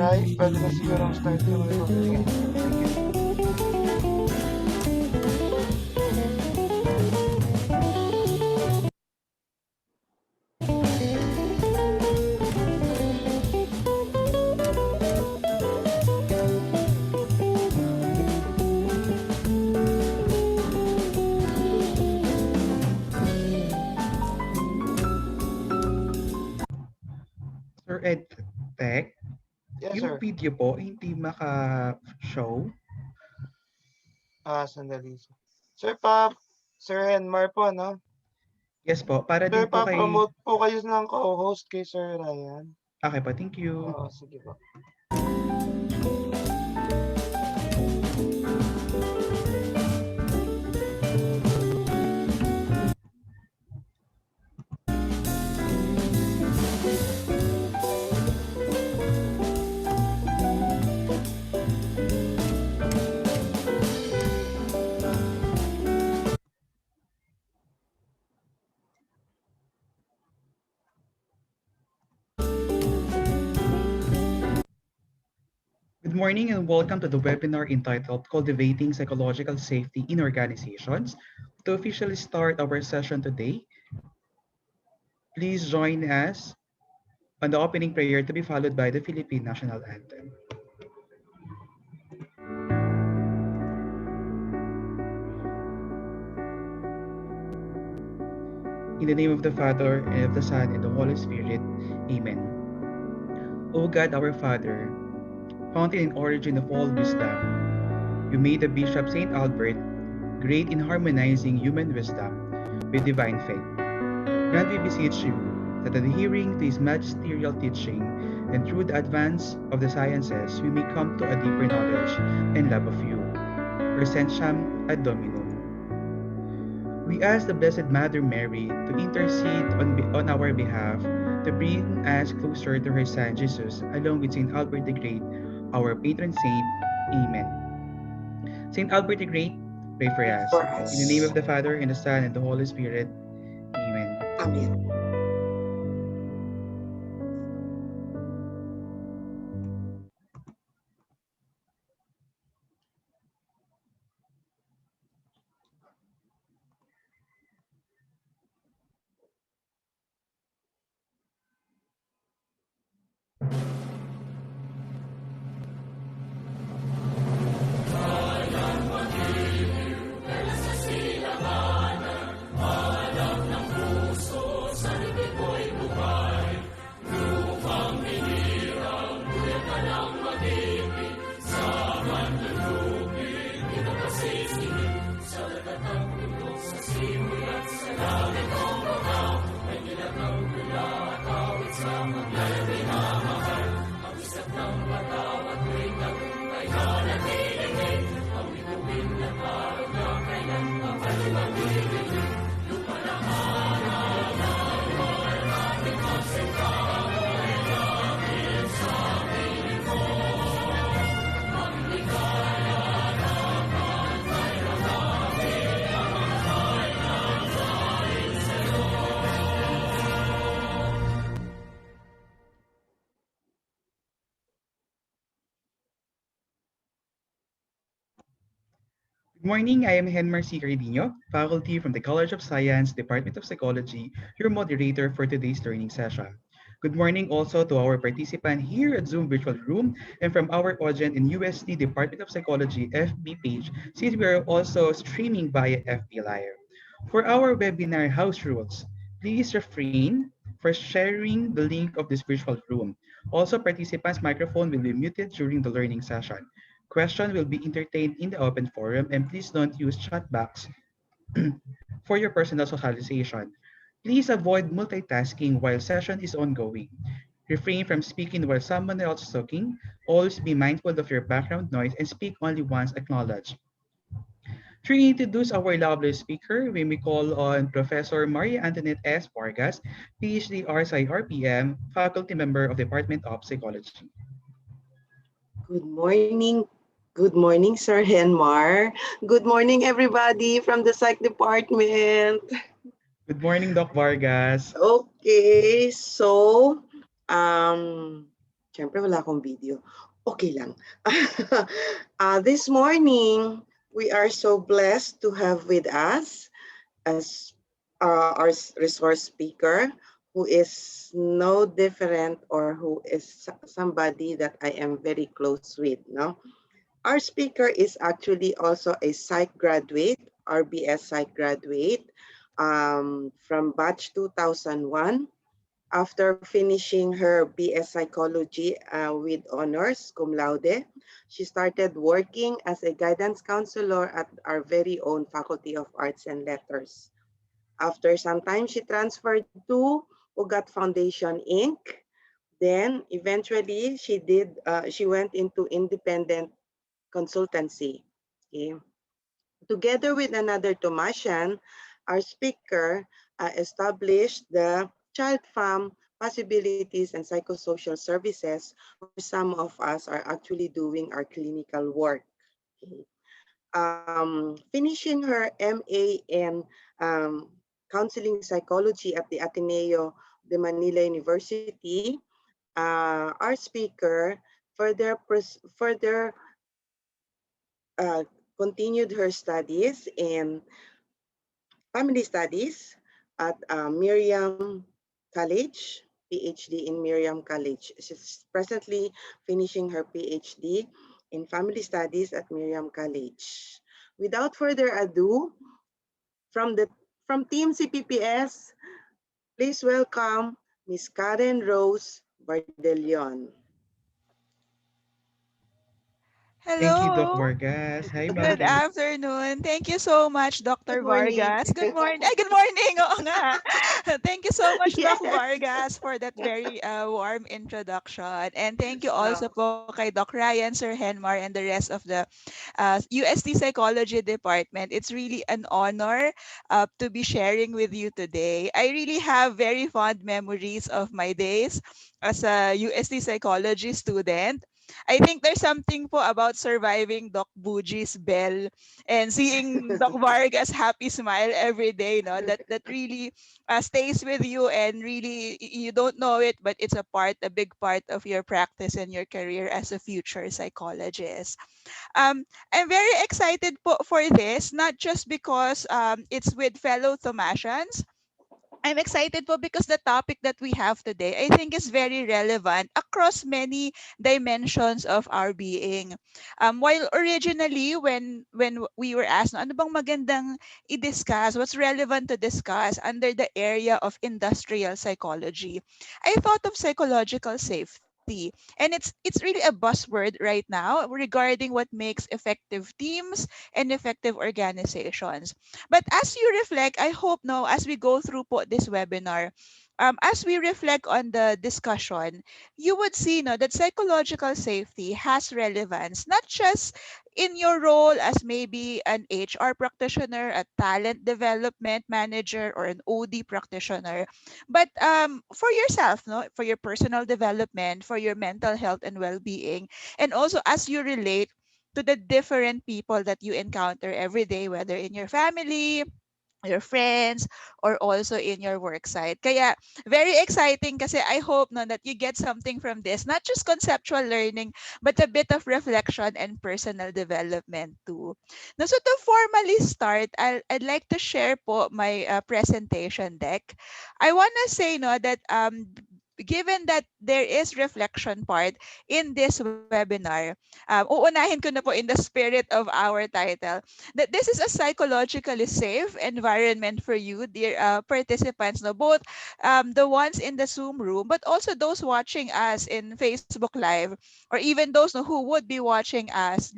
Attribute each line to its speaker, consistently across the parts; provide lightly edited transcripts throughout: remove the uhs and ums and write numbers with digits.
Speaker 1: Rai, pwede na sigurong start yung recording. Thank you.
Speaker 2: Sir Ed Tech,
Speaker 1: Yes,
Speaker 2: yung
Speaker 1: sir.
Speaker 2: video po hindi maka-show.
Speaker 1: Sandali. Sir Henmar po, no?
Speaker 2: Yes po, para
Speaker 1: Sir,
Speaker 2: din po kay...
Speaker 1: pa-promote po kayo ng co-host kay Sir Ryan.
Speaker 2: Okay po, thank you.
Speaker 1: Oo, sige po.
Speaker 2: Good morning and welcome to the webinar entitled Cultivating Psychological Safety in Organizations. To officially start our session today, please join us on the opening prayer to be followed by the Philippine National Anthem. In the name of the Father, and of the Son, and the Holy Spirit. Amen. O God, our Father, fountain and origin of all wisdom, you made the Bishop St. Albert great in harmonizing human wisdom with divine faith. Grant, we beseech you, that adhering to his magisterial teaching and through the advance of the sciences, we may come to a deeper knowledge and love of you. Crescentiam ad Dominum. We ask the Blessed Mother Mary to intercede on our behalf, to bring us closer to her Son Jesus, along with St. Albert the Great, our patron saint. Amen. St. Albert the Great, pray for us.
Speaker 3: For us.
Speaker 2: In the name of the Father, and the Son, and the Holy Spirit. Amen.
Speaker 3: Amen.
Speaker 2: Good morning, I am Henmar C. Cardino, faculty from the College of Science, Department of Psychology, your moderator for today's learning session. Good morning also to our participant here at Zoom virtual room and from our audience in UST Department of Psychology FB page, since we are also streaming via FB Live. For our webinar house rules, please refrain for sharing the link of this virtual room. Also, participants' microphone will be muted during the learning session. Questions will be entertained in the open forum, and please don't use chat box for your personal socialization. Please avoid multitasking while session is ongoing. Refrain from speaking while someone else is talking. Always be mindful of your background noise and speak only once acknowledged. To introduce our lovely speaker, we may call on Professor Maria Antoinette S. Vargas, PhD RPsy RPM, faculty member of the Department of Psychology.
Speaker 3: Good morning. Good morning, Sir Henmar. Good morning, everybody from the Psych Department.
Speaker 2: Good morning, Doc Vargas.
Speaker 3: Okay, so um, Siyempre wala akong video. Okay lang. This morning, we are so blessed to have with us as our resource speaker who is no different or who is somebody that I am very close with. No? Our speaker is actually also a psych graduate, RBS psych graduate from batch 2001. After finishing her BS Psychology with honors cum laude, she started working as a guidance counselor at our very own Faculty of Arts and Letters. After some time, she transferred to Ugat Foundation Inc. Then eventually she went into independent consultancy. Okay. Together with another Tomasian, our speaker established the ChildFam Possibilities and Psychosocial Services, where some of us are actually doing our clinical work. Okay. Finishing her MA in counseling psychology at the Ateneo de Manila University, our speaker further uh, continued her studies in family studies at Miriam College, PhD in Miriam College. She's presently finishing her PhD in family studies at Miriam College. Without further ado, from the from Team CPPS, please welcome Miss Karen Rose Vardeleon.
Speaker 2: Thank you, Doc
Speaker 4: Hello.
Speaker 2: Vargas. Hi,
Speaker 4: Good
Speaker 2: Maki.
Speaker 4: afternoon. Thank you so much,
Speaker 3: Good
Speaker 4: Dr.
Speaker 3: morning.
Speaker 4: Vargas. Good morning. Ay, good morning. Oo nga. Thank you so much, Doc
Speaker 3: Yes.
Speaker 4: Vargas, for that very warm introduction. And thank you also
Speaker 3: Wow.
Speaker 4: po kay Doc Ryan, Sir Henmar, and the rest of the UST Psychology Department. It's really an honor to be sharing with you today. I really have very fond memories of my days as a UST Psychology student. I think there's something po about surviving Doc Buji's bell and seeing Doc Vargas happy smile every day, no? That really stays with you, and really you don't know it, but it's a big part of your practice and your career as a future psychologist. I'm very excited for this, not just because it's with fellow Thomasians. I'm excited po because the topic that we have today, I think, is very relevant across many dimensions of our being. While originally, when we were asked, ano bang magandang i-discuss, what's relevant to discuss under the area of industrial psychology, I thought of psychological safety. And it's really a buzzword right now regarding what makes effective teams and effective organizations. But as you reflect, I hope now as we go through po this webinar, as we reflect on the discussion, you would see no, that psychological safety has relevance, not just in your role as maybe an HR practitioner, a talent development manager, or an OD practitioner, but for yourself, no, for your personal development, for your mental health and well-being, and also as you relate to the different people that you encounter every day, whether in your family, your friends, or also in your work site. Kaya very exciting kasi I hope no, that you get something from this, not just conceptual learning, but a bit of reflection and personal development too. Now, so to formally start, I'd like to share po my presentation deck. I want to say no, that given that there is reflection part in this webinar, uunahin ko na po in the spirit of our title that this is a psychologically safe environment for you, dear participants, no? Both the ones in the Zoom room, but also those watching us in Facebook Live, or even those no, who would be watching us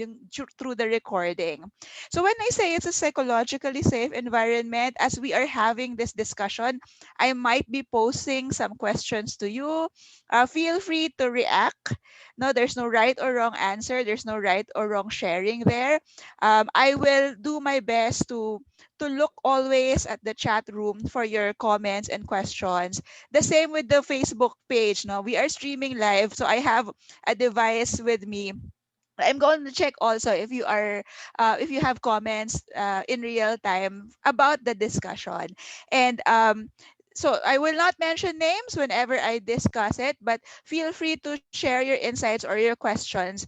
Speaker 4: through the recording. So when I say it's a psychologically safe environment, as we are having this discussion, I might be posing some questions to you. Feel free to react. No, there's no right or wrong answer. There's no right or wrong sharing there. I will do my best to look always at the chat room for your comments and questions. The same with the Facebook page. No, we are streaming live, so I have a device with me. I'm going to check also if you have comments in real time about the discussion. And So I will not mention names whenever I discuss it, but feel free to share your insights or your questions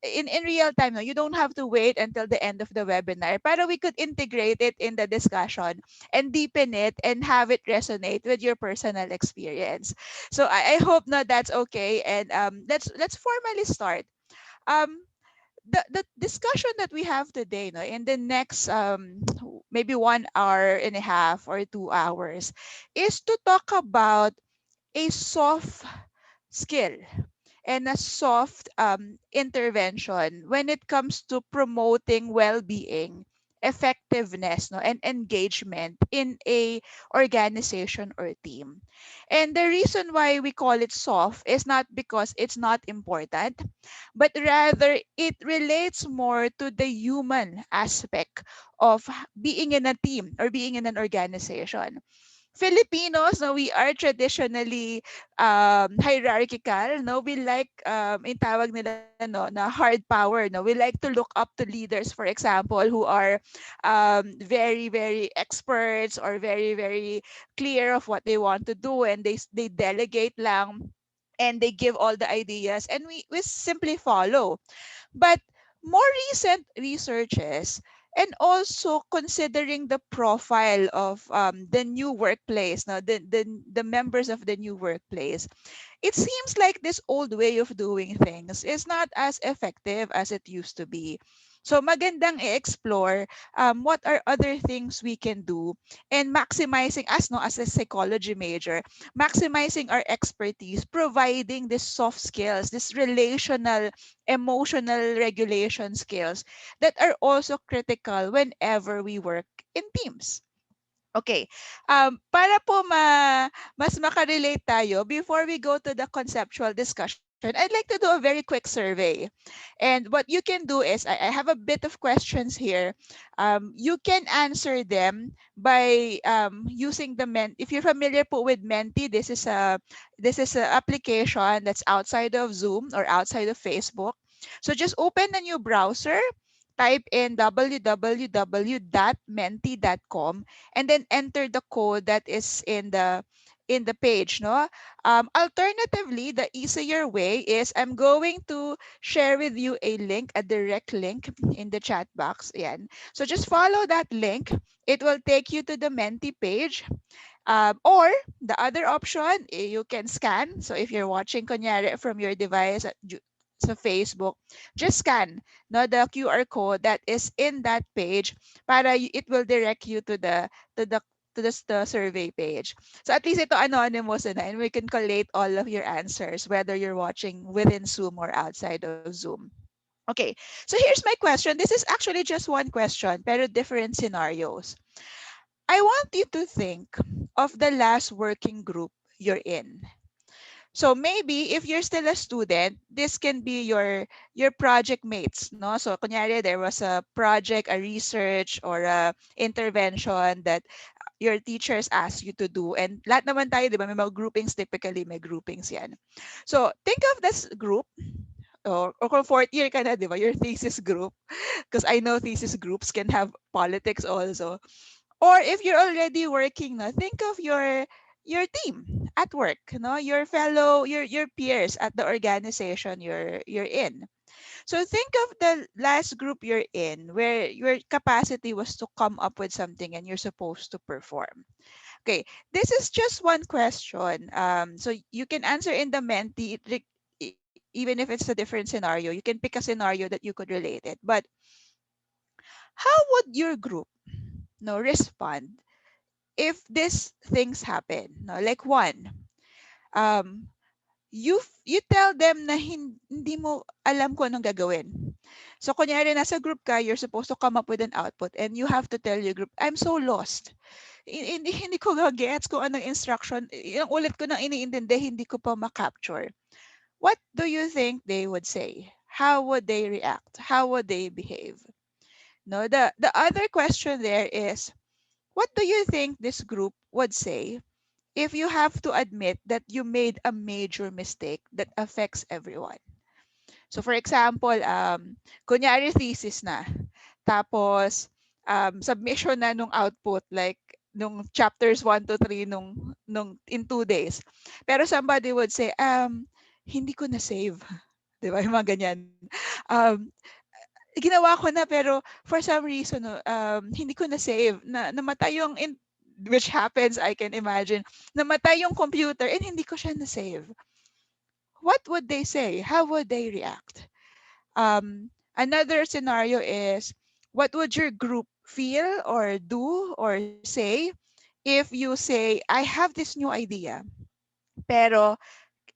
Speaker 4: in real time. No, you don't have to wait until the end of the webinar. Pero we could integrate it in the discussion and deepen it and have it resonate with your personal experience. So I hope na that's okay. And let's formally start. Um, the discussion that we have today, no, in the next maybe 1 hour and a half or 2 hours, is to talk about a soft skill and a soft intervention when it comes to promoting well-being, effectiveness, no, and engagement in a organization or team. And the reason why we call it soft is not because it's not important, but rather it relates more to the human aspect of being in a team or being in an organization. Filipinos, no, we are traditionally hierarchical, no, we like in tawag nila, no, na hard power, no, we like to look up to leaders, for example, who are very very experts or very very clear of what they want to do, and they delegate lang and they give all the ideas and we simply follow. But more recent researches and also considering the profile of the new workplace, now the members of the new workplace, it seems like this old way of doing things is not as effective as it used to be. So magandang i-explore what are other things we can do and maximizing us, no, as a psychology major, maximizing our expertise, providing these soft skills, this relational, emotional regulation skills that are also critical whenever we work in teams. Okay. Para po mas makarelate tayo, before we go to the conceptual discussion, I'd like to do a very quick survey. And what you can do is, I have a bit of questions here. You can answer them by using the if you're familiar po with Menti, this is a application that's outside of Zoom or outside of Facebook. So just open a new browser, type in www.menti.com, and then enter the code that is in the page, no. Alternatively, the easier way is I'm going to share with you a link, a direct link in the chat box. Yan. So just follow that link. It will take you to the Menti page. Or the other option, you can scan. So if you're watching kunyari from your device sa Facebook, just scan, no, the QR code that is in that page para it will direct you to the the survey page. So at least ito anonymous na, and we can collate all of your answers whether you're watching within Zoom or outside of Zoom. Okay, so here's my question. This is actually just one question, pero different scenarios. I want you to think of the last working group you're in. So maybe if you're still a student, this can be your project mates, no? So kunyari there was a project, a research or a intervention that your teachers ask you to do, and lahat naman tayo, di ba, may mga groupings, typically may groupings yan. So think of this group, or kung fourth year ka na, di ba, your thesis group, because I know thesis groups can have politics also. Or if you're already working, no, think of your team at work, no, your fellow, your peers at the organization you're in. So think of the last group you're in where your capacity was to come up with something and you're supposed to perform. Okay, this is just one question. So you can answer in the Menti, even if it's a different scenario. You can pick a scenario that you could relate it. But how would your group, no, respond if these things happen? No, like one, um, you tell them na hindi mo alam kung anong gagawin. So kunyari nasa group ka, you're supposed to come up with an output and you have to tell your group, I'm so lost. Hindi ko gets kung anong instruction. Yung ulit ko nang iniintindi, hindi ko pa ma-capture. What do you think they would say? How would they react? How would they behave? No, the other question there is, what do you think this group would say if you have to admit that you made a major mistake that affects everyone? So for example, kunyari thesis na, tapos submission na nung output, like nung chapters 1 to 3 nung in 2 days. Pero somebody would say, hindi ko na save. 'Di ba? Yung mga ganyan. Um, ginawa ko na pero for some reason no, hindi ko na save na namatay yung which happens I can imagine. Namatay yung computer and hindi ko siya na save. What would they say? How would they react? Another scenario is what would your group feel or do or say if you say, I have this new idea, pero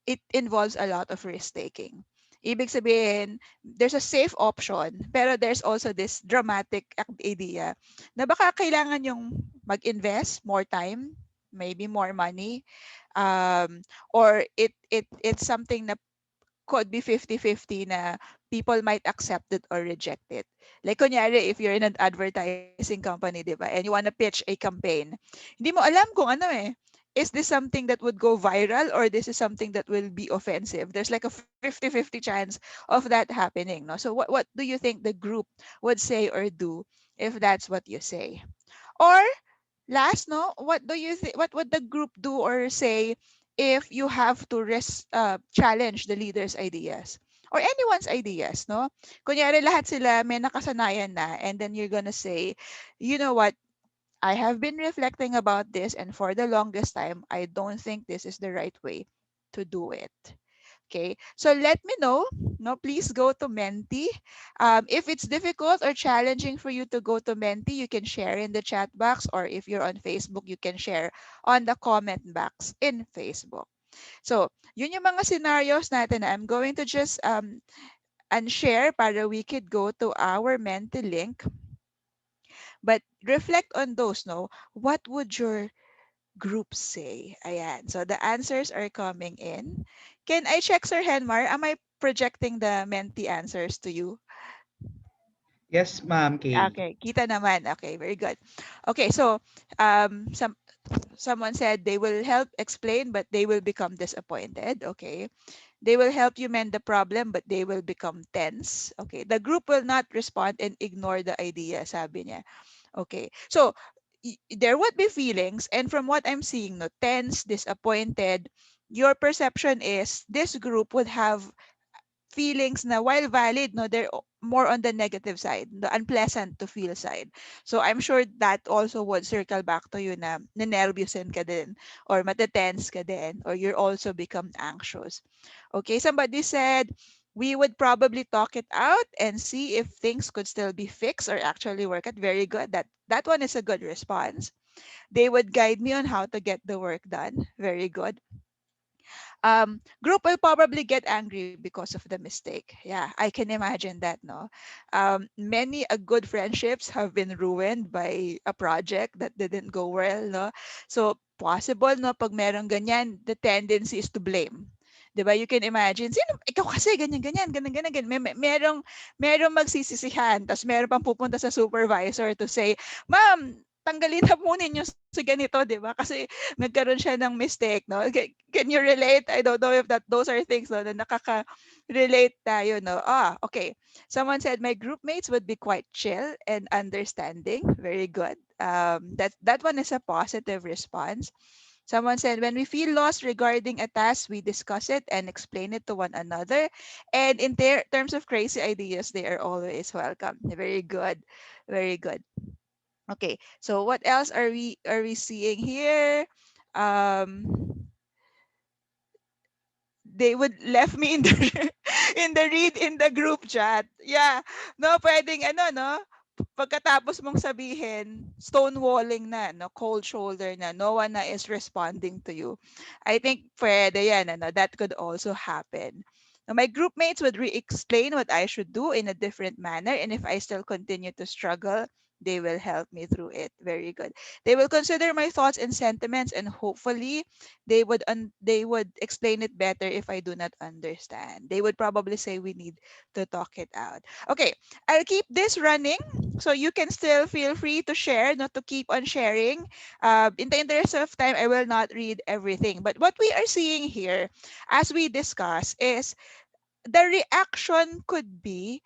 Speaker 4: it involves a lot of risk taking. Ibig sabihin, there's a safe option, pero there's also this dramatic idea na baka kailangan yung mag-invest more time, maybe more money, or it's something na could be 50-50 na people might accept it or reject it. Like kunyari, if you're in an advertising company, di ba, and you want to pitch a campaign, hindi mo alam kung ano eh. Is this something that would go viral or this is something that will be offensive? There's like a 50-50 chance of that happening. No? So what do you think the group would say or do if that's what you say? Or last, no, what do you think? What would the group do or say if you have to challenge the leader's ideas or anyone's ideas, no? Kunyari lahat sila may nakasanayan na, and then you're gonna say, you know what? I have been reflecting about this, and for the longest time, I don't think this is the right way to do it. Okay, so let me know. No, please go to Menti. If it's difficult or challenging for you to go to Menti, you can share in the chat box, or if you're on Facebook, you can share on the comment box in Facebook. So, yun yung mga scenarios natin na I'm going to just unshare para we could go to our Menti link. But reflect on those, no? What would your group say? Ayan. So the answers are coming in. Can I check, Sir Henmar? Am I projecting the Menti answers to you?
Speaker 2: Yes, Ma'am Kay.
Speaker 4: Okay, kita naman. Okay, very good. Okay, so someone said they will help explain, but they will become disappointed. Okay, they will help you mend the problem, but they will become tense. Okay, the group will not respond and ignore the idea. Sabi niya. Okay, so there would be feelings, and from what I'm seeing, no, tense, disappointed. Your perception is this group would have feelings na while valid, no, they're more on the negative side, the unpleasant to feel side. So I'm sure that also would circle back to you na nervousin ka din or matetense ka din or you're also become anxious. Okay, somebody said we would probably talk it out and see if things could still be fixed or actually work out. Very good. That one is a good response. They would guide me on how to get the work done. Very good. Group will probably get angry because of the mistake. Yeah, I can imagine that, no? Many a good friendships have been ruined by a project that didn't go well, no? So, possible, no, pag merong ganyan, the tendency is to blame. 'Di ba? You can imagine, sino, ikaw kasi, ganyan, ganyan, ganyan, ganyan, ganyan. Merong magsisisihan, tapos meron pang pupunta sa supervisor to say, ma'am, tanggalin na po ninyo sa ganito, 'di ba? Kasi nagkaroon siya ng mistake, no? Can you relate? I don't know if that those are things, no, na nakaka-relate tayo, no? Okay. Someone said my group mates would be quite chill and understanding. Very good. That one is a positive response. Someone said, when we feel lost regarding a task, we discuss it and explain it to one another. And in terms of crazy ideas, they are always welcome. Very good. Very good. Okay, so what else are we seeing here? Um, they would left me in the in the read in the group chat. Yeah, no pwedeng ano no. Pagkatapos mong sabihin, stonewalling na, no, cold shoulder na, no one na is responding to you. I think pwede yan, ano, that could also happen. Now, my group mates would re-explain what I should do in a different manner, and if I still continue to struggle, they will help me through it. Very good. They will consider my thoughts and sentiments, and hopefully, they would explain it better if I do not understand. They would probably say we need to talk it out. Okay, I'll keep this running so you can still feel free to share, not to keep on sharing. In the interest of time, I will not read everything. But what we are seeing here, as we discuss, is the reaction could be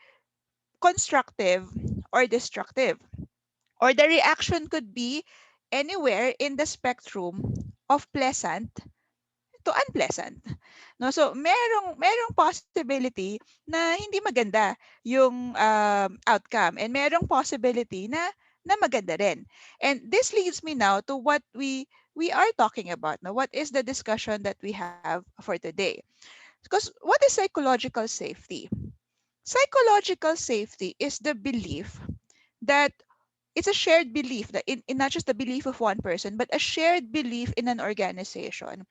Speaker 4: constructive or destructive. Or the reaction could be anywhere in the spectrum of pleasant to unpleasant. No, so merong possibility na hindi maganda yung outcome, and merong possibility na maganda rin. And this leads me now to what we are talking about. Now, what is the discussion that we have for today? Because what is psychological safety? Psychological safety is the belief that it's a shared belief that in not just the belief of one person, but a shared belief in an organization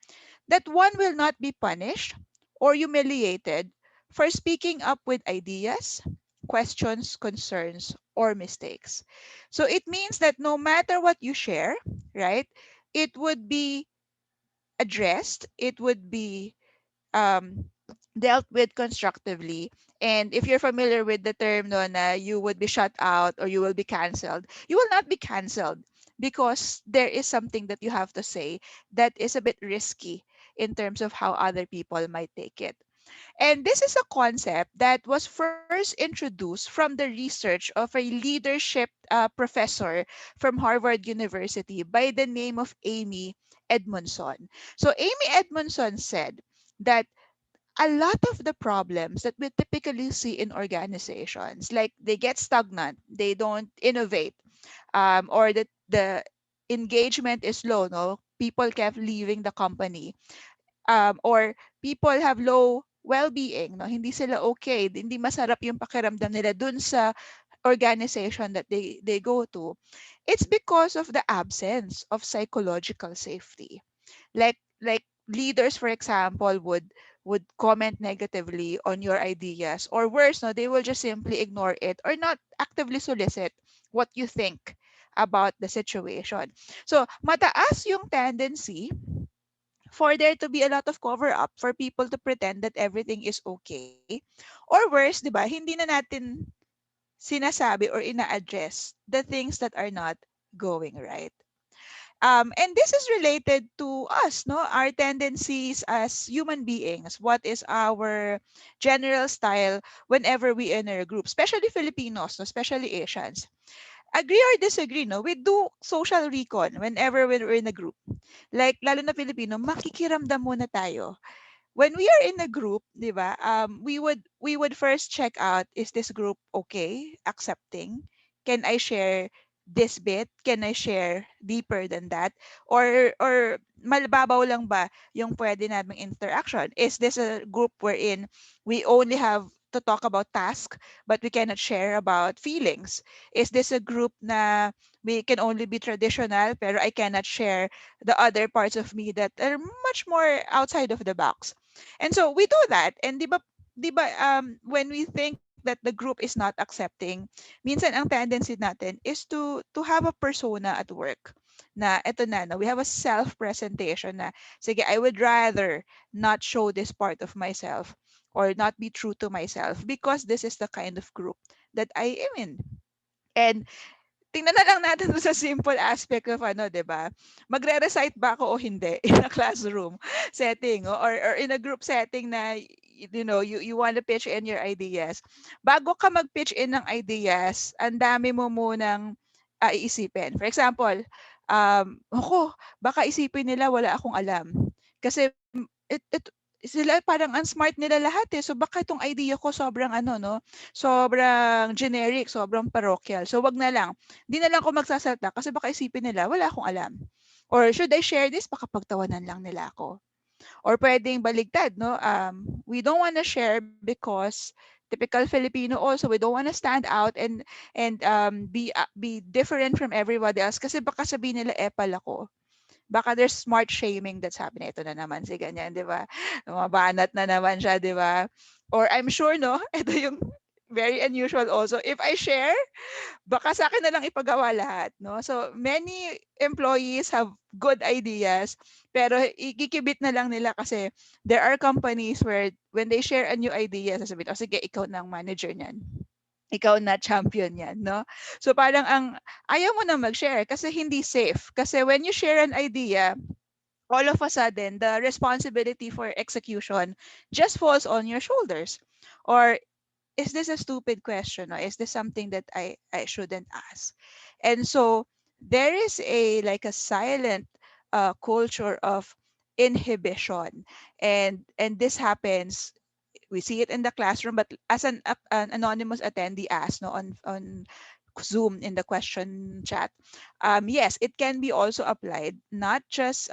Speaker 4: that one will not be punished or humiliated for speaking up with ideas, questions, concerns, or mistakes. So it means that no matter what you share, right, it would be addressed, it would be um, dealt with constructively. And if you're familiar with the term no, na you would be shut out or you will be canceled, you will not be canceled because there is something that you have to say that is a bit risky in terms of how other people might take it. And this is a concept that was first introduced from the research of a leadership professor from Harvard University by the name of Amy Edmondson. So, Amy Edmondson said that a lot of the problems that we typically see in organizations, like they get stagnant, they don't innovate, or the engagement is low, no? People kept leaving the company, or people have low well-being, no? Hindi sila okay, hindi masarap yung pakiramdam nila dun sa organization that they go to. It's because of the absence of psychological safety. Like leaders, for example, would comment negatively on your ideas, or worse, no, they will just simply ignore it or not actively solicit what you think about the situation. So mataas yung tendency for there to be a lot of cover up, for people to pretend that everything is okay, or worse, 'di ba, hindi na natin sinasabi or ina-address the things that are not going right. And this is related to us, no? Our tendencies as human beings. What is our general style whenever we enter a group, especially Filipinos, no? Especially Asians. Agree or disagree, no? We do social recon whenever we're in a group. Like, lalo na Filipino, makikiramdam muna tayo when we are in a group, 'di ba? We would first check out, is this group okay, accepting? Can I share this bit? Can I share deeper than that? Or malbabaw lang ba yung pwede naming interaction? Is this a group wherein we only have to talk about task but we cannot share about feelings? Is this a group na we can only be traditional pero I cannot share the other parts of me that are much more outside of the box? And so we do that. And di ba when we think that the group is not accepting, minsan ang tendency natin is to have a persona at work na eto na, we have a self-presentation na, sige, I would rather not show this part of myself or not be true to myself because this is the kind of group that I am in. And tingnan na lang natin sa simple aspect of ano, 'di ba? Magre-recite ba ako o hindi in a classroom setting, or in a group setting na you want to pitch in your ideas. Bago ka mag-pitch in ng ideas, ang dami mo munang iisipin. For example, ako, baka isipin nila wala akong alam. Kasi sila parang ang smart nila lahat eh. So baka itong idea ko sobrang ano, no? Sobrang generic, sobrang parochial. So wag na lang. Di na lang ako magsasalta kasi baka isipin nila wala akong alam. Or should I share this? Baka pagtawanan lang nila ako. Or pwedeng baligtad, no? We don't want to share because typical Filipino also, we don't want to stand out and be different from everybody else kasi baka sabihin nila epal ako. Baka there's smart shaming that's happening. Ito na naman si ganyan, di ba? Mabanat na naman siya, di ba? Or I'm sure, no? Ito yung very unusual also. If I share, baka sa akin na lang ipagawa lahat, no? So, many employees have good ideas, pero ikikibit na lang nila kasi there are companies where when they share a new idea, sasabihin, oh, sige, ikaw na ang manager niyan. Ikaw na champion yan, no? So parang ayaw mo na mag-share kasi hindi safe. Kasi when you share an idea, all of a sudden, the responsibility for execution just falls on your shoulders. Or is this a stupid question? Or is this something that I shouldn't ask? And so there is a like a silent culture of inhibition, and this happens, we see it in the classroom, but as an anonymous attendee asked no on Zoom in the question chat. Yes, it can be also applied not just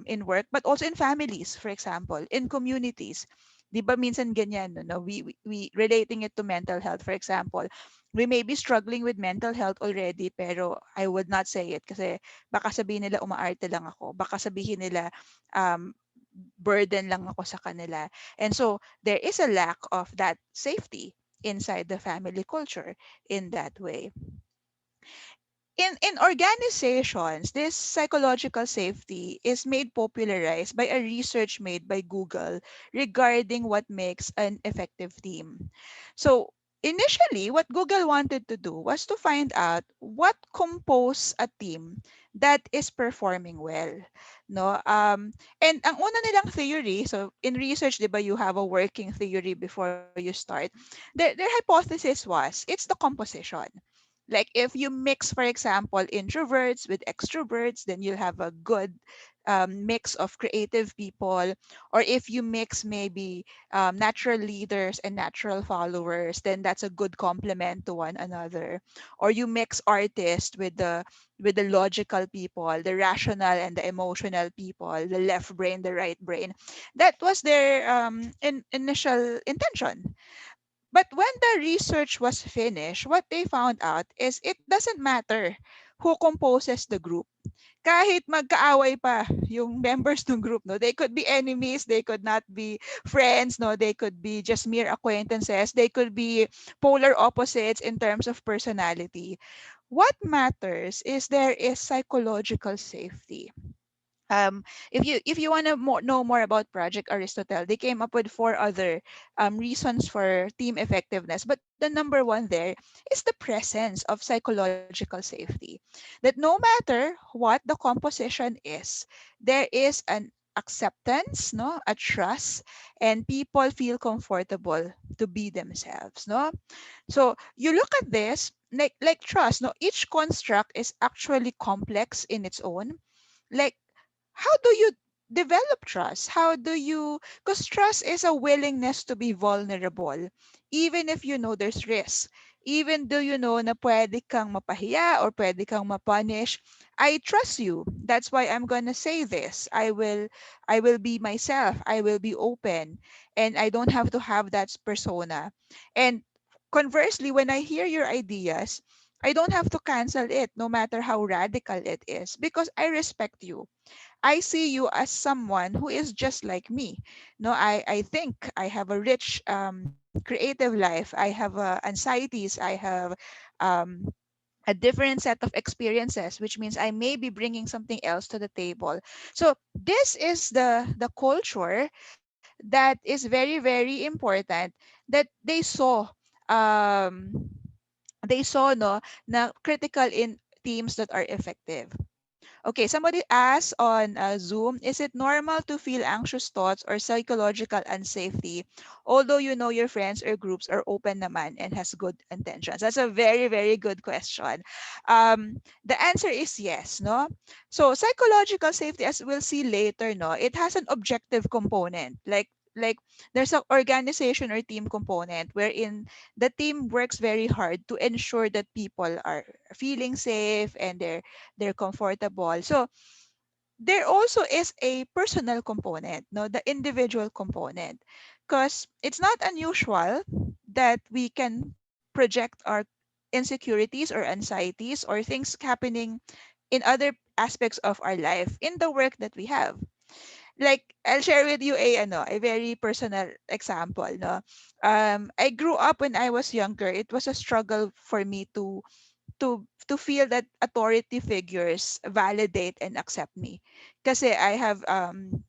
Speaker 4: in work but also in families, for example, in communities. Di ba minsan ganyan, no? We relating it to mental health, for example. We may be struggling with mental health already, pero I would not say it kasi baka sabihin nila umaarte lang ako. Baka sabihin nila um, burden lang ako sa kanila. And so there is a lack of that safety inside the family culture in that way. In organizations, this psychological safety is made popularized by a research made by Google regarding what makes an effective team. So initially, what Google wanted to do was to find out what compose a team that is performing well. No, and ang una nilang theory, so in research, di ba, you have a working theory before you start. Their hypothesis was it's the composition. Like if you mix, for example, introverts with extroverts, then you'll have a good mix of creative people. Or if you mix maybe natural leaders and natural followers, then that's a good complement to one another. Or you mix artists with the logical people, the rational and the emotional people, the left brain, the right brain. That was their initial intention. But when the research was finished, what they found out is it doesn't matter who composes the group. Kahit magkaaway pa yung members ng group, no? They could be enemies, they could not be friends, no? They could be just mere acquaintances, they could be polar opposites in terms of personality. What matters is there is psychological safety. If you want to know more about Project Aristotle, they came up with four other reasons for team effectiveness. But the number one there is the presence of psychological safety. That no matter what the composition is, there is an acceptance, no, a trust, and people feel comfortable to be themselves, no. So you look at this like trust, no. Each construct is actually complex in its own. Like how do you develop trust? How do you, because trust is a willingness to be vulnerable, even if you know there's risk. Even though you know na pwede kang mapahiya or pwede kang mapunish, I trust you. That's why I'm gonna say this. I will be myself. I will be open. And I don't have to have that persona. And conversely, when I hear your ideas, I don't have to cancel it no matter how radical it is because I respect you. I see you as someone who is just like me. No, I think I have a rich creative life. I have anxieties. I have um, a different set of experiences, which means I may be bringing something else to the table. So this is the culture that is very important that um, they saw no na critical in teams that are effective. Okay, somebody asked on Zoom, is it normal to feel anxious thoughts or psychological unsafety, although you know your friends or groups are open naman and has good intentions? That's a very good question. The answer is yes, no? So psychological safety, as we'll see later, no, it has an objective component. Like there's an organization or team component wherein the team works very hard to ensure that people are feeling safe and they're comfortable. So there also is a personal component, no, the individual component, because it's not unusual that we can project our insecurities or anxieties or things happening in other aspects of our life in the work that we have. Like I'll share with you a very personal example, no. I grew up when I was younger. It was a struggle for me to feel that authority figures validate and accept me. Kasi I have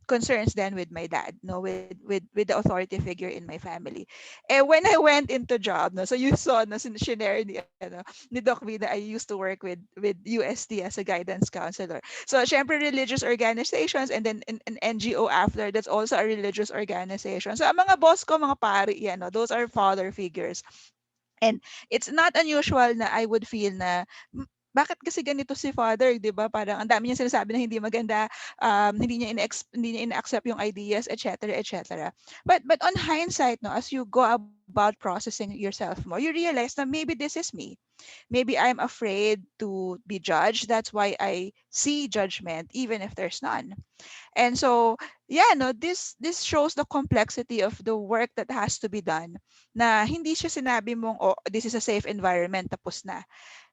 Speaker 4: concerns then with my dad, no, with the authority figure in my family. And when I went into job, no, so you saw no shinare ni Doc V that I used to work with UST as a guidance counselor. So syempre religious organizations and then an NGO after that's also a religious organization. So ang mga boss ko mga pari yan, no, those are father figures. And it's not unusual na I would feel na bakit kasi ganito si father, 'di ba? Parang ang dami niyang sinasabi na hindi maganda, hindi niya ina-accept yung ideas, etc., etc. But on hindsight, no, as you go about processing yourself more, you realize na maybe this is me. Maybe I'm afraid to be judged. That's why I see judgment even if there's none. And so, yeah, no, this shows the complexity of the work that has to be done. Na hindi siya sinabi mong, oh, this is a safe environment, tapos na.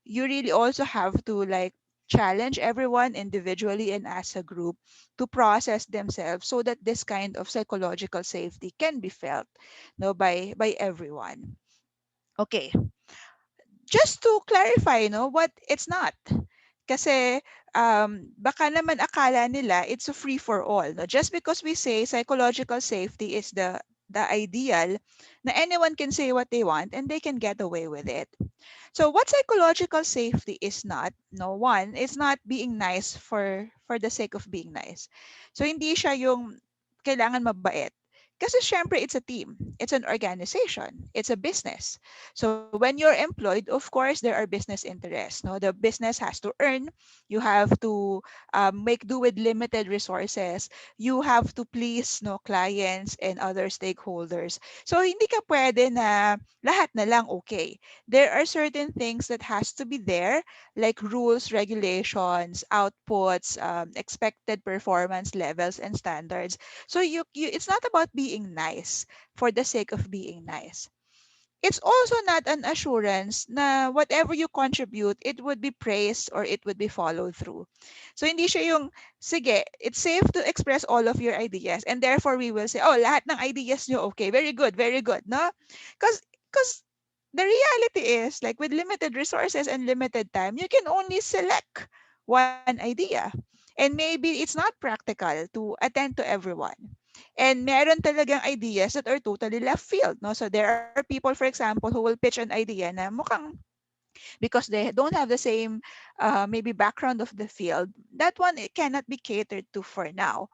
Speaker 4: You really also have to like challenge everyone individually and as a group to process themselves so that this kind of psychological safety can be felt, no, by everyone. Okay, just to clarify, no, what it's not. Kasi baka naman akala nila it's a free for all. No? Just because we say psychological safety is the ideal, na anyone can say what they want and they can get away with it. So what psychological safety is not, no, one, it's not being nice for the sake of being nice. So hindi siya yung kailangan mabait. Kasi syempre it's a team, it's an organization, it's a business. So when you're employed, of course there are business interests. No, the business has to earn. You have to make do with limited resources. You have to please no clients and other stakeholders. So hindi ka pwede na lahat na lang okay. There are certain things that has to be there, like rules, regulations, outputs, expected performance levels and standards. So you it's not about being nice for the sake of being nice. It's also not an assurance na whatever you contribute, it would be praised or it would be followed through. So hindi siya yung, sige, it's safe to express all of your ideas and therefore we will say, oh, lahat ng ideas nyo, okay, very good, no? Because the reality is, like with limited resources and limited time, you can only select one idea. And maybe it's not practical to attend to everyone. And meron talagang ideas that are totally left field, no? So there are people, for example, who will pitch an idea na mukhang because they don't have the same maybe background of the field, that one it cannot be catered to for now.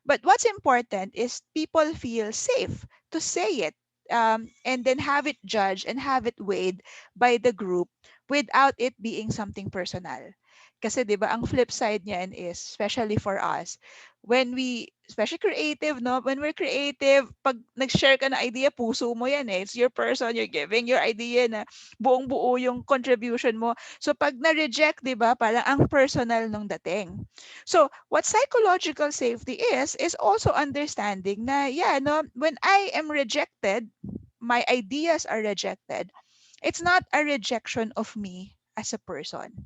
Speaker 4: But what's important is people feel safe to say it, and then have it judged and have it weighed by the group without it being something personal. Kasi 'di ba ang flip side niyan is especially for us when we especially creative, no, when we're creative, pag nag-share ka na idea, puso mo yan eh, it's your person, you're giving your idea na buong buo yung contribution mo. So pag na-reject, 'di ba, parang ang personal nung dating. So what psychological safety is also understanding na yeah, no, when I am rejected, my ideas are rejected. It's not a rejection of me as a person.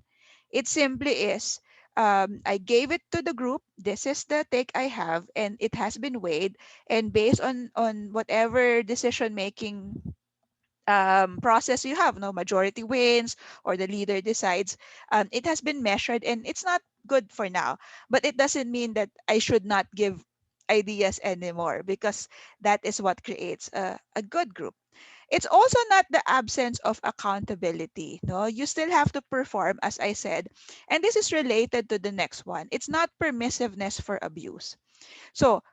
Speaker 4: It simply is, I gave it to the group. This is the take I have, and it has been weighed. And based on whatever decision making process you have, no, majority wins or the leader decides, it has been measured and it's not good for now. But it doesn't mean that I should not give ideas anymore because that is what creates a good group. It's also not the absence of accountability. No, you still have to perform, as I said, and this is related to the next one. It's not permissiveness for abuse. So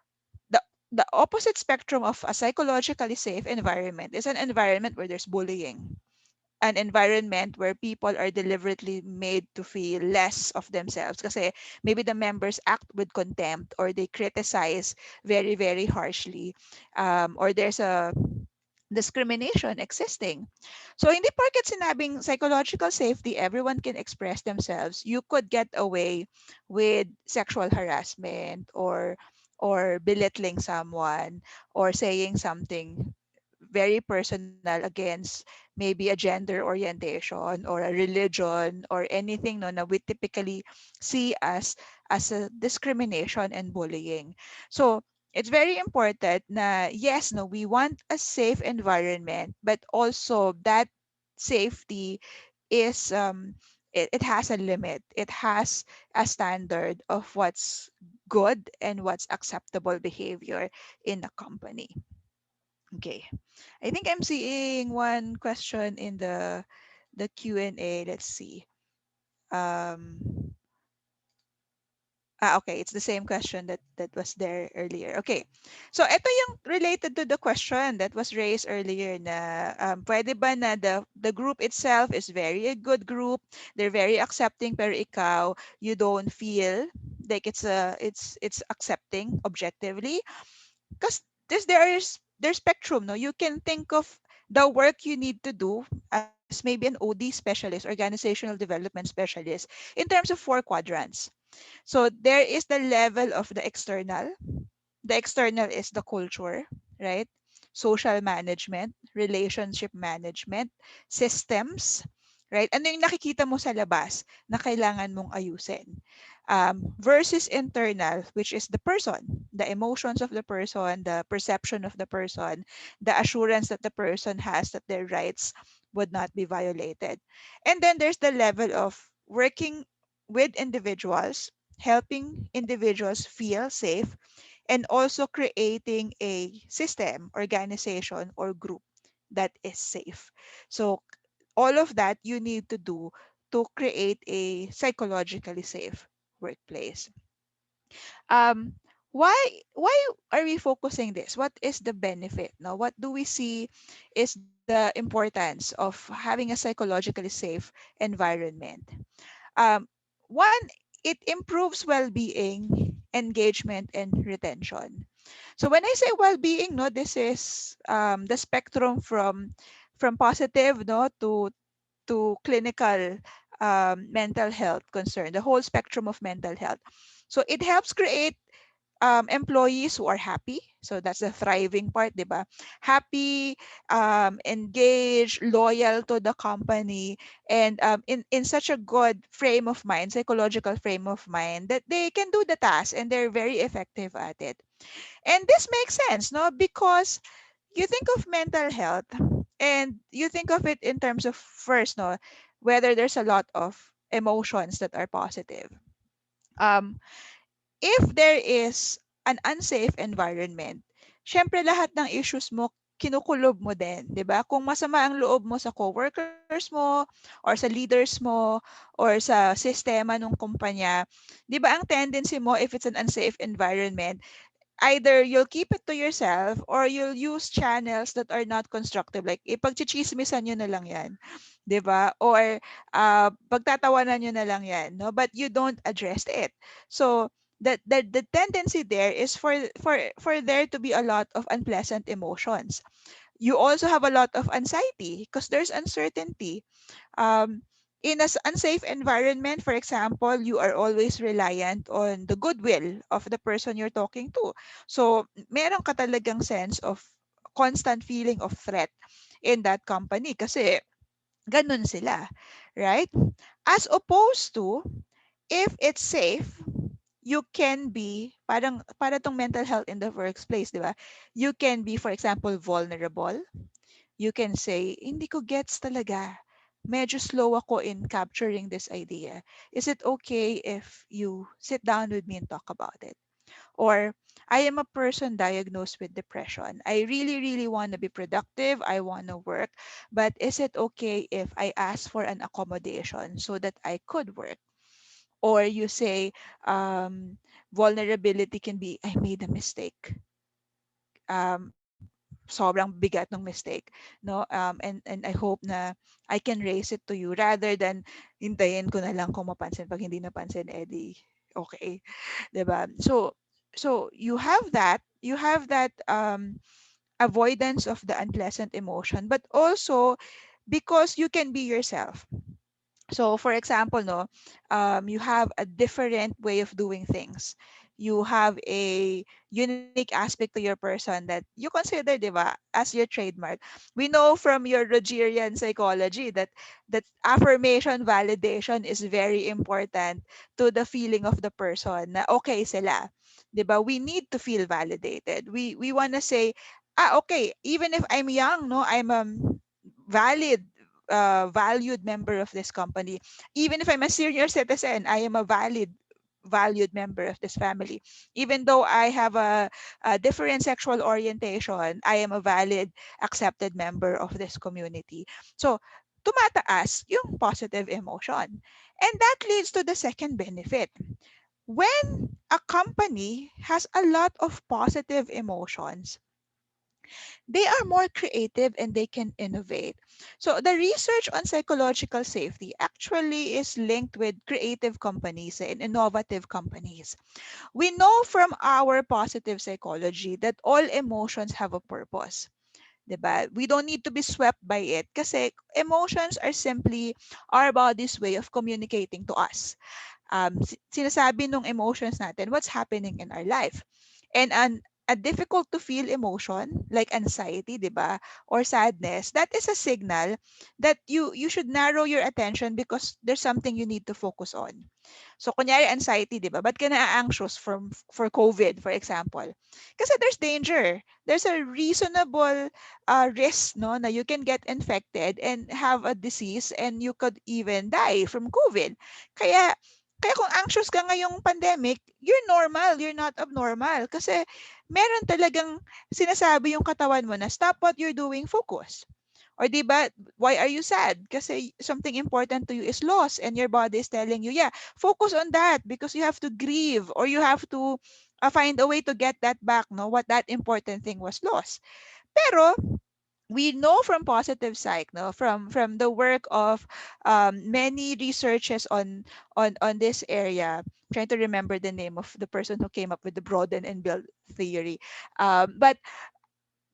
Speaker 4: the the opposite spectrum of a psychologically safe environment is an environment where there's bullying, an environment where people are deliberately made to feel less of themselves kasi maybe the members act with contempt or they criticize very harshly, or there's a discrimination existing. So hindi porket sinabing psychological safety, everyone can express themselves, you could get away with sexual harassment or belittling someone or saying something very personal against maybe a gender orientation or a religion or anything, no, na we typically see as a discrimination and bullying. So it's very important na yes, no, we want a safe environment, but also that safety is it has a limit. It has a standard of what's good and what's acceptable behavior in a company. Okay. I think I'm seeing one question in the Q&A. Let's see. Um, Okay, it's the same question that was there earlier. Okay. So ito yung related to the question that was raised earlier na pwede ba na the group itself is very a good group, they're very accepting pero ikaw you don't feel like it's accepting objectively because there's spectrum, no? You can think of the work you need to do as maybe an OD specialist, organizational development specialist, in terms of 4 quadrants. So there is the level of the external. The external is the culture, right? Social management, relationship management, systems, right? Ano yung nakikita mo sa labas na kailangan mong ayusin? Versus internal, which is the person, the emotions of the person, the perception of the person, the assurance that the person has that their rights would not be violated. And then there's the level of working with individuals, helping individuals feel safe, and also creating a system, organization, or group that is safe. So all of that you need to do to create a psychologically safe workplace. Um, why are we focusing this? What is the benefit? Now, what do we see is the importance of having a psychologically safe environment? Um, One, it improves well-being, engagement, and retention. So when I say well-being, no, this is the spectrum from positive, no, to clinical mental health concern, the whole spectrum of mental health. So it helps create employees who are happy. So that's the thriving part, di ba? Happy, engaged, loyal to the company, and in such a good frame of mind, psychological frame of mind, that they can do the task and they're very effective at it. And this makes sense, no? Because you think of mental health and you think of it in terms of first, no, whether there's a lot of emotions that are positive. Um, if there is an unsafe environment, syempre lahat ng issues mo kinukulob mo din, 'di ba? Kung masama ang loob mo sa coworkers mo or sa leaders mo or sa sistema ng kumpanya, 'di ba ang tendency mo if it's an unsafe environment, either you'll keep it to yourself or you'll use channels that are not constructive. Like, ipagchichismisan nyo na lang yan. 'Di ba? Or pagtatawanan nyo na lang yan. No? But you don't address it. So, the tendency there is for there to be a lot of unpleasant emotions. You also have a lot of anxiety because there's uncertainty. um, in an unsafe environment, for example, you are always reliant on the goodwill of the person you're talking to. So, meron ka talagang sense of constant feeling of threat in that company kasi ganun sila, right? As opposed to, if it's safe, you can be, para tong mental health in the workplace, di ba? You can be, for example, vulnerable. You can say, hindi ko gets talaga. Medyo slow ako in capturing this idea. Is it okay if you sit down with me and talk about it? Or, I am a person diagnosed with depression. I really, really want to be productive. I want to work. But is it okay if I ask for an accommodation so that I could work? Or you say, vulnerability can be, I made a mistake. Sobrang bigat ng mistake, no? And I hope na I can raise it to you rather than hintayin ko na lang kung mapansin. Pag hindi napansin, edi okay, 'di ba? So you have that avoidance of the unpleasant emotion, but also because you can be yourself. So, for example, no, you have a different way of doing things. You have a unique aspect to your person that you consider, di ba, as your trademark. We know from your Rogerian psychology that affirmation, validation is very important to the feeling of the person na okay sila. Di ba? We need to feel validated. We want to say, okay, even if I'm young, no, I'm valid, valued member of this company. Even if I'm a senior citizen, I am a valued member of this family. Even though I have a different sexual orientation, I am a valid, accepted member of this community. So, tumataas yung positive emotion. And that leads to the second benefit. When a company has a lot of positive emotions, they are more creative and they can innovate. So the research on psychological safety actually is linked with creative companies and innovative companies. We know from our positive psychology that all emotions have a purpose. 'Di ba? We don't need to be swept by it kasi emotions are simply our body's way of communicating to us. Sinasabi nung emotions natin what's happening in our life. And a difficult to feel emotion like anxiety, 'di ba? Or sadness, that is a signal that you should narrow your attention because there's something you need to focus on. So kunyari anxiety, 'di ba? Ba't ka na-anxious for COVID, for example? Kasi there's danger. There's a reasonable risk, no, na you can get infected and have a disease and you could even die from COVID. Kaya kaya kung anxious ka ngayong pandemic, you're normal, you're not abnormal. Kasi meron talagang sinasabi yung katawan mo na stop what you're doing, focus. Or 'di ba, why are you sad? Kasi something important to you is lost and your body is telling you, yeah, focus on that because you have to grieve or you have to find a way to get that back, no? What that important thing was lost. Pero we know from positive psych, no, from the work of many researches on this area. I'm trying to remember the name of the person who came up with the broaden and build theory. But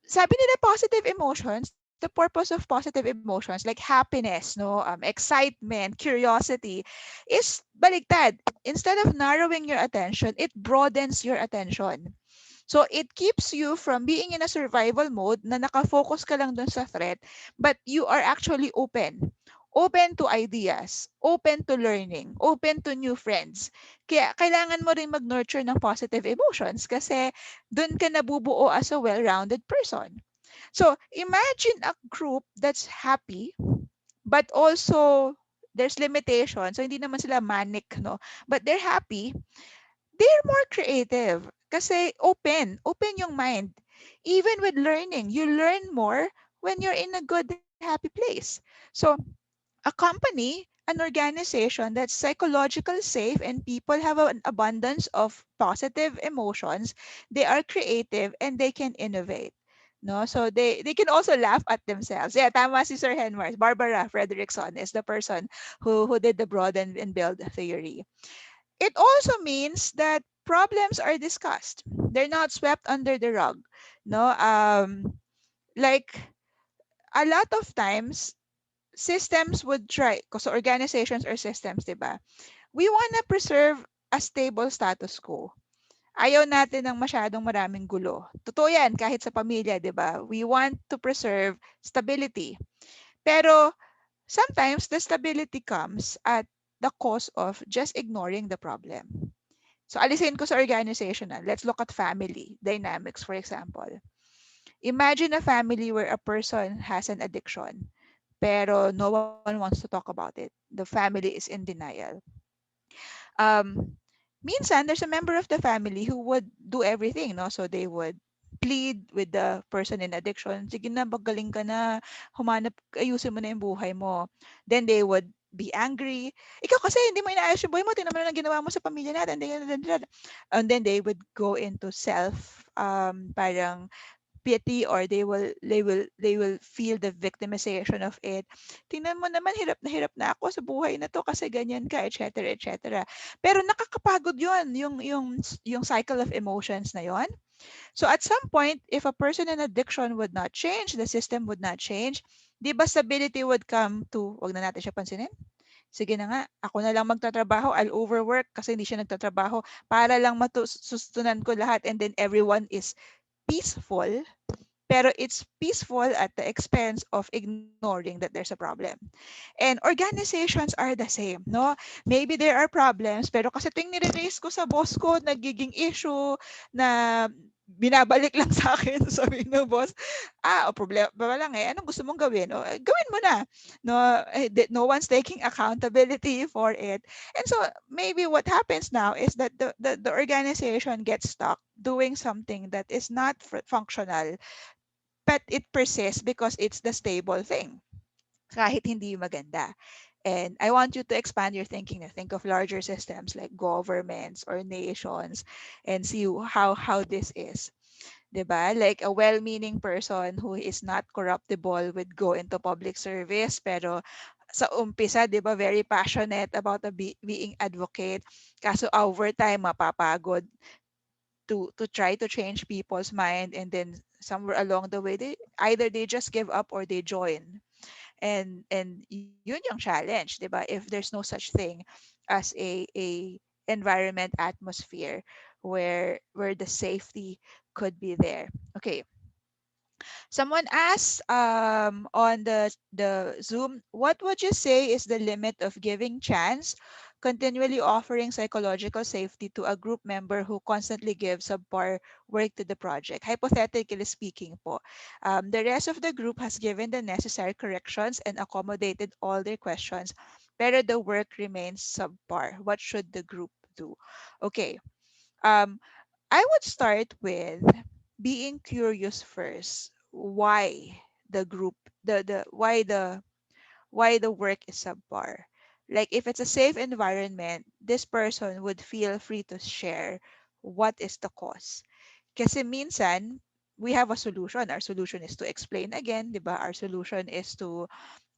Speaker 4: sabi nila positive emotions, the purpose of positive emotions like happiness, no, excitement, curiosity, is baligtad. Instead of narrowing your attention, it broadens your attention. So it keeps you from being in a survival mode na nakafocus ka lang dun sa threat, but you are actually open. Open to ideas, open to learning, open to new friends. Kaya kailangan mo rin mag-nurture ng positive emotions kasi dun ka nabubuo as a well-rounded person. So imagine a group that's happy, but also there's limitations. So hindi naman sila manic, no? But they're happy, they're more creative kasi open yung mind. Even with learning, you learn more when you're in a good, happy place. So a company, an organization that's psychologically safe and people have an abundance of positive emotions, they are creative and they can innovate. No, so they can also laugh at themselves. Yeah, tama si Sir Henmar. Barbara Fredrickson is the person who did the broaden and build theory. It also means that problems are discussed. They're not swept under the rug. No, like a lot of times systems would try, because organizations or systems, 'di ba? We want to preserve a stable status quo. Ayaw natin ng masyadong maraming gulo. Totoo yan kahit sa pamilya, 'di ba? We want to preserve stability. Pero sometimes the stability comes at the cost of just ignoring the problem. So alisin ko sa organizational. Let's look at family dynamics, for example. Imagine a family where a person has an addiction, pero no one wants to talk about it. The family is in denial. Um, Minsan, there's a member of the family who would do everything, no? So they would plead with the person in addiction, sige na, magaling ka na, ayusin mo na yung buhay mo. Then they would be angry. Ikaw kasi hindi mo inaayos yung buhay mo, tingnan mo na lang ginawa mo sa pamilya natin. And then they would go into self, parang pity, or they will feel the victimization of it. Tingnan mo naman, hirap na ako sa buhay na to kasi ganyan ka, etc., etc. Pero nakakapagod 'yon, yung cycle of emotions na 'yon. So at some point, if a person in addiction would not change, the system would not change, di ba stability would come to, wag na natin siya pansinin. Sige na nga, ako na lang magtatrabaho, I'll overwork kasi hindi siya nagtatrabaho para lang sustunan ko lahat, and then everyone is peaceful, pero it's peaceful at the expense of ignoring that there's a problem. And organizations are the same, no? Maybe there are problems, pero kasi tuwing nire-raise ko sa boss ko, nagiging issue na binabalik lang sa akin, sabi ng boss, o problema ba lang eh, anong gusto mong gawin? O, gawin mo na. No, no one's taking accountability for it. And so maybe what happens now is that the organization gets stuck doing something that is not functional, but it persists because it's the stable thing kahit hindi maganda. And I want you to expand your thinking. Think of larger systems like governments or nations and see how this is. 'Di ba? Like a well-meaning person who is not corruptible would go into public service pero sa umpisa, 'di ba, very passionate about being advocate. Kaso over time mapapagod to try to change people's mind, and then somewhere along the way they either they just give up or they join. And yun yung challenge, 'di ba? If there's no such thing as a environment atmosphere where the safety could be there. Okay. Someone asked on the Zoom, what would you say is the limit of giving chance, continually offering psychological safety to a group member who constantly gives subpar work to the project? Hypothetically speaking po, the rest of the group has given the necessary corrections and accommodated all their questions, pero the work remains subpar. What should the group do? Okay. Um, I would start with being curious first. Why the group, the why the work is subpar? Like if it's a safe environment, this person would feel free to share what is the cause. Kasi minsan, we have a solution. Our solution is to explain again, di ba? Our solution is to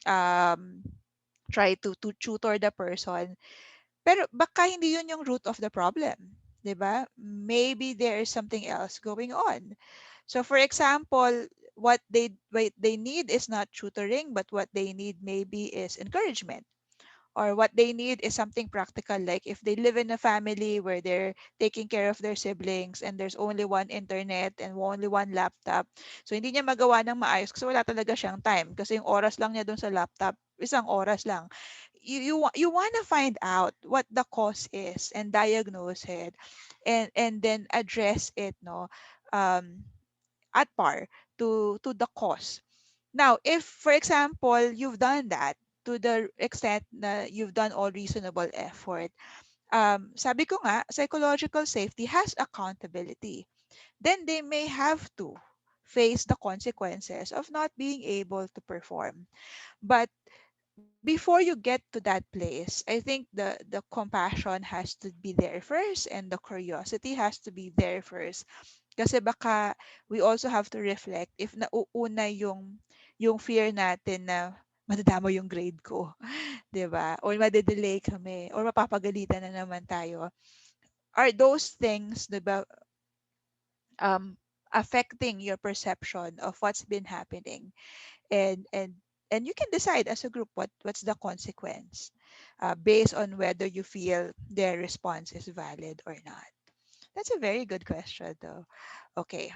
Speaker 4: um, try to tutor the person. Pero baka hindi yun yung root of the problem, 'di ba? Maybe there is something else going on. So for example, what they need is not tutoring, but what they need maybe is encouragement, or what they need is something practical, like if they live in a family where they're taking care of their siblings and there's only one internet and only one laptop, so hindi niya magawa ng maayos kasi wala talaga siyang time, kasi yung oras lang niya dun sa laptop isang oras lang. You want to find out what the cause is and diagnose it, and then address it, no, um at par to the cause. Now, if, for example, you've done that to the extent na you've done all reasonable effort, sabi ko nga, psychological safety has accountability. Then they may have to face the consequences of not being able to perform. But before you get to that place, I think the compassion has to be there first and the curiosity has to be there first. Kasi baka we also have to reflect if nauuna yung fear natin na madadama yung grade ko, 'di ba? Or madedelay kami or mapapagalitan na naman tayo. Are those things, 'di ba, um affecting your perception of what's been happening? And and and you can decide as a group what's the consequence, based on whether you feel their response is valid or not. That's a very good question, though. Okay.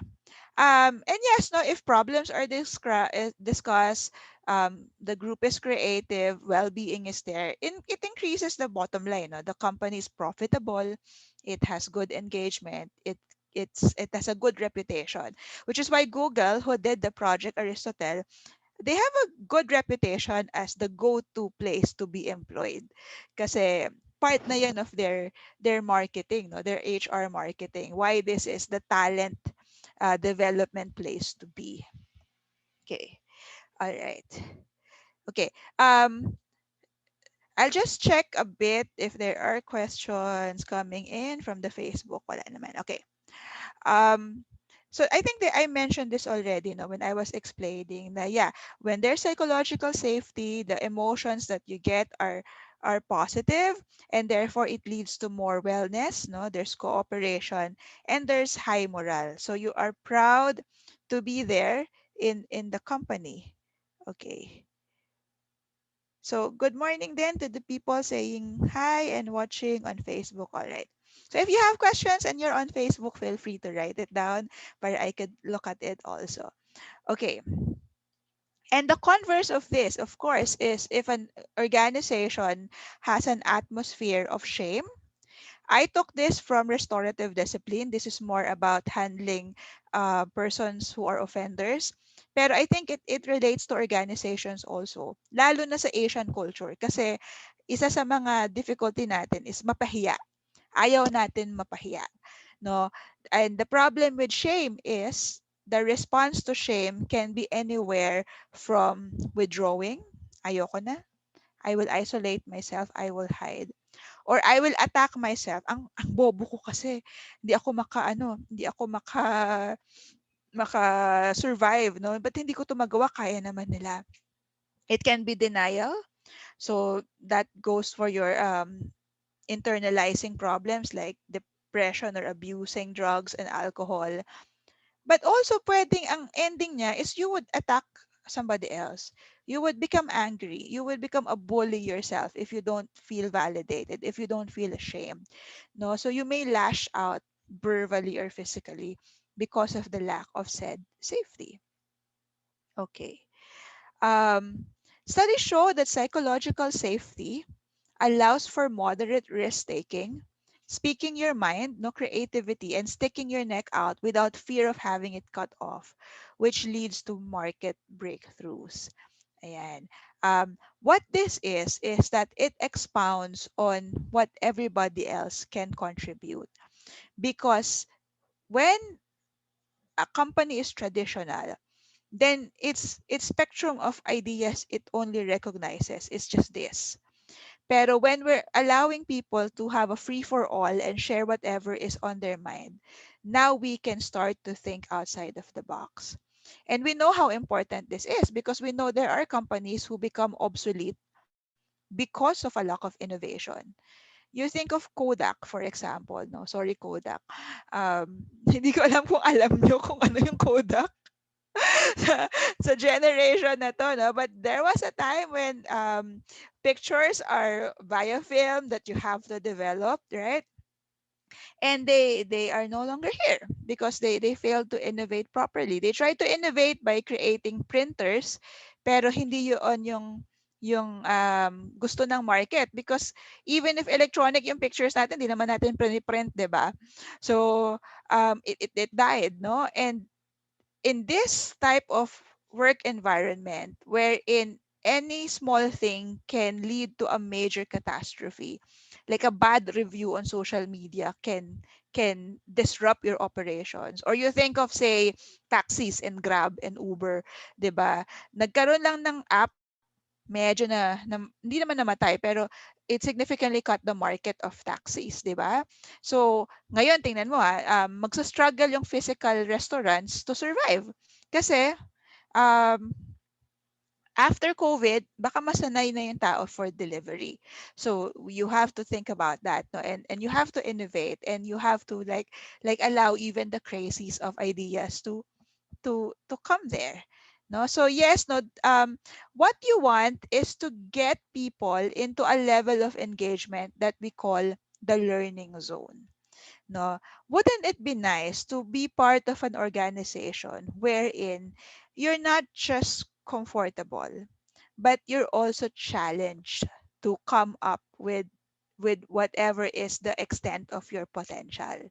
Speaker 4: And yes, no, if problems are discussed, the group is creative, well-being is there, it increases the bottom line. No? The company is profitable, it has good engagement, it has a good reputation, which is why Google, who did the project Aristotle, they have a good reputation as the go-to place to be employed. Kasi part na yan of their marketing, no, their HR marketing. Why this is the talent development place to be. Okay. All right. Okay. I'll just check a bit if there are questions coming in from the Facebook. Wala naman. Okay. Um, so I think that I mentioned this already, no, when I was explaining that, yeah, when there's psychological safety, the emotions that you get are positive, and therefore it leads to more wellness, no, there's cooperation and there's high morale. So you are proud to be there in the company. Okay. So good morning then to the people saying hi and watching on Facebook. All right. So if you have questions and you're on Facebook, feel free to write it down, but I could look at it also. Okay. And the converse of this, of course, is if an organization has an atmosphere of shame. I took this from restorative discipline. This is more about handling persons who are offenders. Pero I think it relates to organizations also, lalo na sa Asian culture. Kasi isa sa mga difficulty natin is mapahiya. Ayaw natin mapahiya. No? And the problem with shame is the response to shame can be anywhere from withdrawing, ayoko na, I will isolate myself, I will hide. Or I will attack myself. Ang bobo ko kasi. Hindi ako maka-survive, no? But hindi ko to magawa, kaya naman nila. It can be denial. So that goes for your internalizing problems like depression or abusing drugs and alcohol. But also pwedeng ang ending niya is you would attack somebody else. You would become angry. You would become a bully yourself if you don't feel validated, if you don't feel ashamed. No, so you may lash out verbally or physically because of the lack of said safety. Okay. Um, Studies show that psychological safety allows for moderate risk taking, speaking your mind, no creativity, and sticking your neck out without fear of having it cut off, which leads to market breakthroughs. Ayan. What this is that it expounds on what everybody else can contribute. Because when a company is traditional, then its spectrum of ideas it only recognizes is just this. Pero when we're allowing people to have a free for all and share whatever is on their mind, now we can start to think outside of the box. And we know how important this is because we know there are companies who become obsolete because of a lack of innovation. You think of Kodak, for example. No, sorry, Kodak. Hindi ko alam kung alam nyo kung ano yung Kodak. sa generation na to, no? But there was a time when pictures are via film that you have to develop, right? And they are no longer here because they failed to innovate properly. They tried to innovate by creating printers, pero hindi yun gusto ng market because even if electronic yung pictures natin, di naman natin print, 'di ba? So it died, no? And in this type of work environment wherein any small thing can lead to a major catastrophe, like a bad review on social media can disrupt your operations. Or you think of, say, taxis and Grab and Uber, 'di ba? Nagkaroon lang ng app, medyo hindi naman namatay, pero it significantly cut the market of taxis, 'di ba? So ngayon tingnan mo, magsa-struggle yung physical restaurants to survive kasi um, after COVID, baka masanay na yung tao for delivery. So you have to think about that, no? And you have to innovate, and you have to like allow even the crazies of ideas to come there. No, so yes, no, what you want is to get people into a level of engagement that we call the learning zone. No, wouldn't it be nice to be part of an organization wherein you're not just comfortable, but you're also challenged to come up with whatever is the extent of your potential.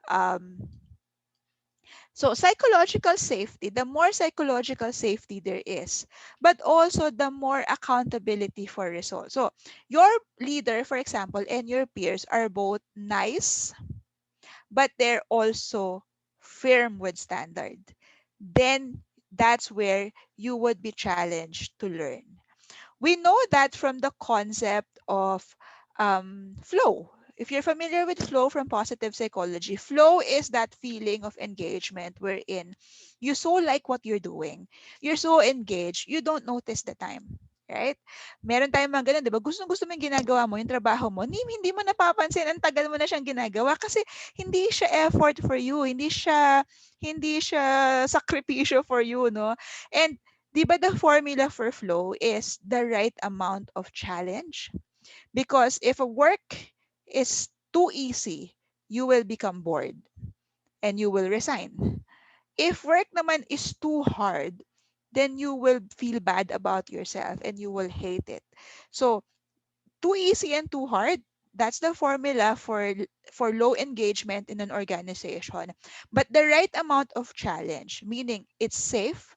Speaker 4: Um, so psychological safety, the more psychological safety there is, but also the more accountability for results. So your leader, for example, and your peers are both nice, but they're also firm with standard. Then that's where you would be challenged to learn. We know that from the concept of flow. If you're familiar with flow from positive psychology, flow is that feeling of engagement wherein you so like what you're doing. You're so engaged, you don't notice the time. Right? Meron tayong mga ganun, di ba? Gusto mo yung ginagawa mo, yung trabaho mo, hindi mo napapansin, ang tagal mo na siyang ginagawa kasi hindi siya effort for you, hindi siya sakripisyo for you, no? And di ba the formula for flow is the right amount of challenge? Because if a work is too easy, you will become bored and you will resign. If work naman is too hard, then you will feel bad about yourself and you will hate it. So too easy and too hard, that's the formula for low engagement in an organization. But the right amount of challenge, meaning it's safe,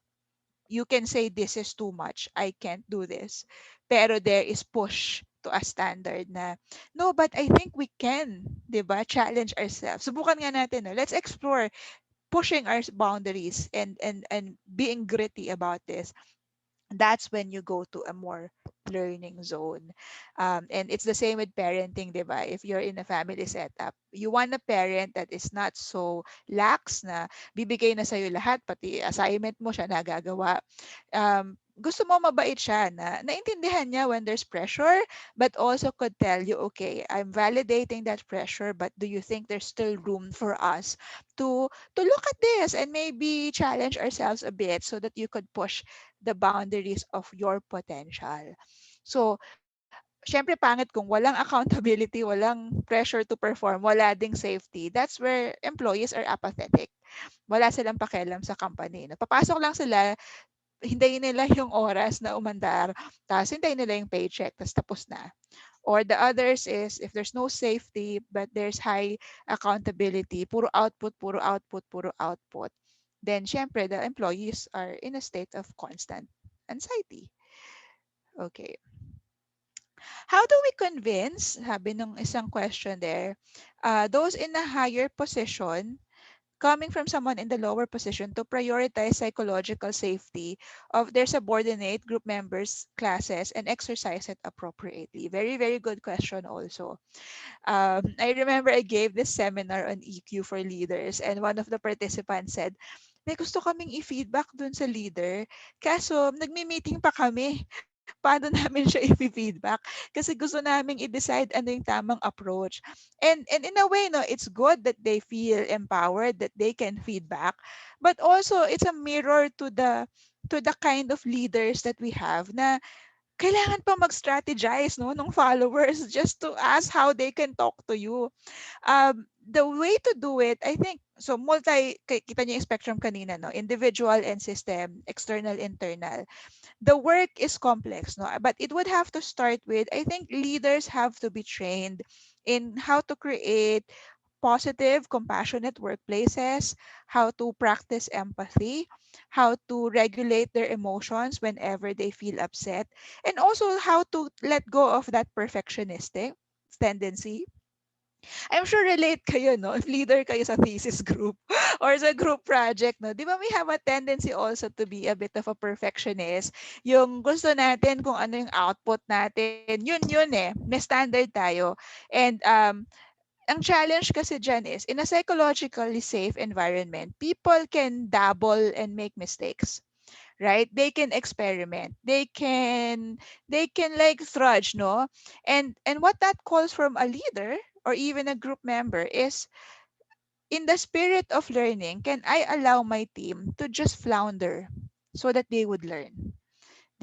Speaker 4: you can say this is too much, I can't do this. Pero there is push to a standard na, no, but I think we can, 'di ba? Challenge ourselves. Subukan nga natin, no? Let's explore pushing our boundaries and being gritty about this. That's when you go to a more learning zone. And it's the same with parenting, di ba? If you're in a family setup, you want a parent that is not so lax na bibigay na sa'yo lahat, pati assignment mo siya nagagawa. Gusto mo mabait siya na naintindihan niya when there's pressure, but also could tell you, okay, I'm validating that pressure, but do you think there's still room for us to look at this and maybe challenge ourselves a bit so that you could push the boundaries of your potential. So, syempre pangit kung walang accountability, walang pressure to perform, wala ding safety. That's where employees are apathetic. Wala silang pakialam sa company. No? Papasok lang sila, hintayin nila yung oras na umandar, tapos hintayin nila yung paycheck, tapos tapos na. Or the others is if there's no safety but there's high accountability, puro output, puro output, then syempre the employees are in a state of constant anxiety. Okay. How do we convince, sabi nung isang question there, those in a higher position coming from someone in the lower position to prioritize psychological safety of their subordinate group members' classes and exercise it appropriately? Very, very good question also. I remember I gave this seminar on EQ for leaders and one of the participants said, may gusto kaming i-feedback dun sa leader. Kaso, nagmi-meeting pa kami. Paano namin siya i-feedback? Kasi gusto naming i-decide ano yung tamang approach. And in a way, no, it's good that they feel empowered, that they can feedback. But also, it's a mirror to the kind of leaders that we have na kailangan pa mag-strategize no ng followers just to ask how they can talk to you. The way to do it, I think, so kita niyo yung spectrum kanina, no? Individual and system, external, internal. The work is complex, no? But it would have to start with, I think leaders have to be trained in how to create positive, compassionate workplaces, how to practice empathy, how to regulate their emotions whenever they feel upset, and also how to let go of that perfectionistic tendency. I'm sure relate kayo, no? If leader kayo sa thesis group or sa group project, no? Di ba we have a tendency also to be a bit of a perfectionist. Yung gusto natin kung ano yung output natin, yun eh. May standard tayo. And ang challenge kasi dyan is, in a psychologically safe environment, people can dabble and make mistakes, right? They can experiment. They can like trudge, no? And what that calls from a leader or even a group member is, in the spirit of learning, can I allow my team to just flounder so that they would learn?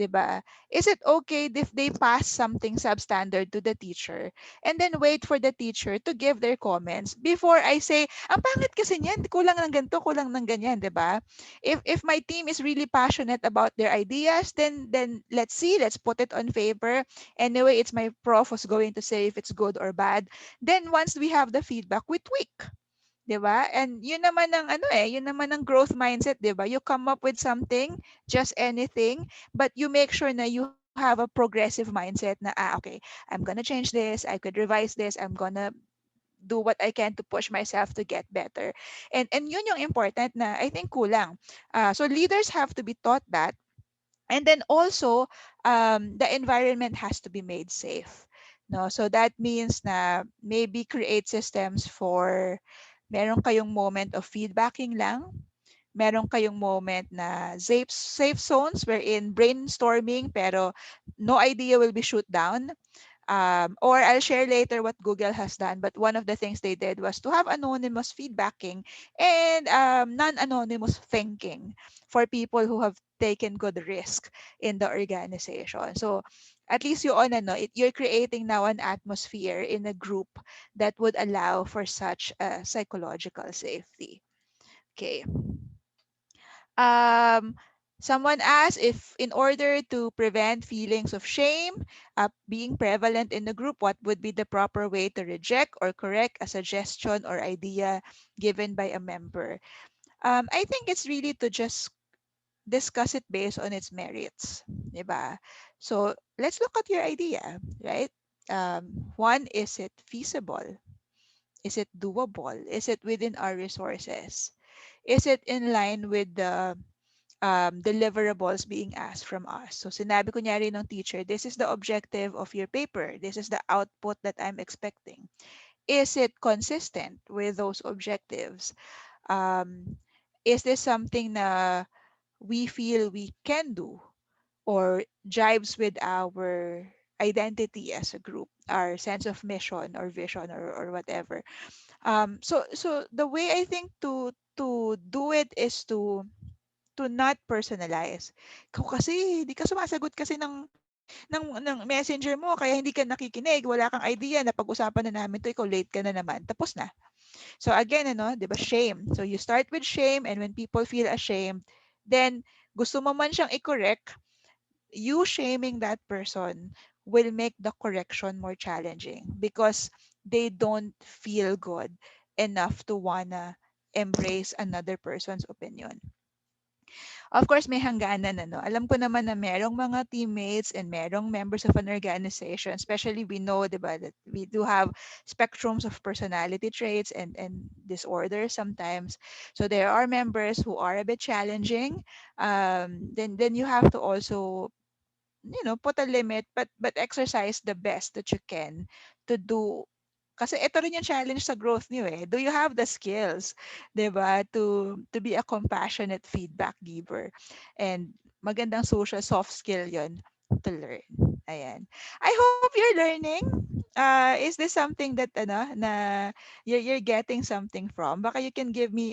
Speaker 4: 'Di ba? Is it okay if they pass something substandard to the teacher and then wait for the teacher to give their comments before I say, ang pangit kasi niyan, kulang ng ganito, kulang ng ganyan, 'di ba? If my team is really passionate about their ideas, then let's see, let's put it on paper. Anyway, it's my prof who's going to say if it's good or bad. Then once we have the feedback, we tweak. 'Di ba? And yun naman ang ano yun naman ang growth mindset, 'di ba? You come up with something, just anything, but you make sure na you have a progressive mindset na okay, I'm gonna change this, I could revise this, I'm gonna do what I can to push myself to get better. And yun yung important na I think kulang. So leaders have to be taught that. And then also, the environment has to be made safe. No, so that means na maybe create systems for meron kayong moment of feedbacking lang, meron kayong moment na safe zones wherein brainstorming pero no idea will be shoot down. Or I'll share later what Google has done, but one of the things they did was to have anonymous feedbacking and non-anonymous thinking for people who have taken good risk in the organization. So at least you're creating now an atmosphere in a group that would allow for such psychological safety. Okay. Um, Someone asked if, in order to prevent feelings of shame being prevalent in the group, what would be the proper way to reject or correct a suggestion or idea given by a member? I think it's really to just discuss it based on its merits. Diba? So let's look at your idea, right? One, is it feasible? Is it doable? Is it within our resources? Is it in line with the deliverables being asked from us. So sinabi kunyari ng teacher, this is the objective of your paper. This is the output that I'm expecting. Is it consistent with those objectives? Um, is this something na we feel we can do or jives with our identity as a group, our sense of mission or vision or whatever? So the way I think to do it is to not personalize. Ikaw kasi, di ka sumasagot kasi ng messenger mo, kaya hindi ka nakikinig, wala kang idea, na pag-usapan na namin to, ikaw late ka na naman, tapos na. So again, ano, di ba, shame. So you start with shame, and when people feel ashamed, then gusto mo man siyang i-correct, you shaming that person will make the correction more challenging because they don't feel good enough to wanna embrace another person's opinion. Of course, may hangganan, ano. Alam ko naman na merong mga teammates and merong members of an organization, especially we know, di ba, that we do have spectrums of personality traits and disorders sometimes. So there are members who are a bit challenging. Then you have to also, put a limit, but exercise the best that you can to do. Kasi ito rin yung challenge sa growth niyo eh. Do you have the skills, 'di ba, to be a compassionate feedback giver? And magandang social soft skill 'yon to learn. Ayan. I hope you're learning. Is this something that na you're getting something from? Baka you can give me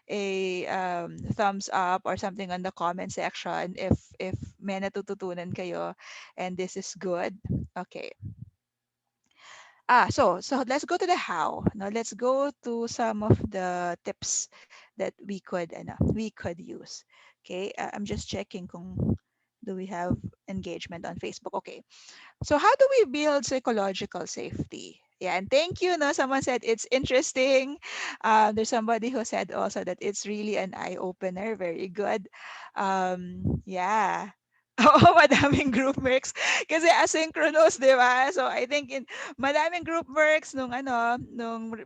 Speaker 4: a thumbs up or something on the comment section if may natututunan kayo and this is good. Okay. So let's go to the how. Now let's go to some of the tips that we could use. Okay, I'm just checking kung do we have engagement on Facebook. Okay, so how do we build psychological safety? Yeah, and thank you. No, someone said it's interesting. There's somebody who said also that it's really an eye opener. Very good. Yeah. Oo, madaming group works. Kasi asynchronous, di ba? So I think madaming group works nung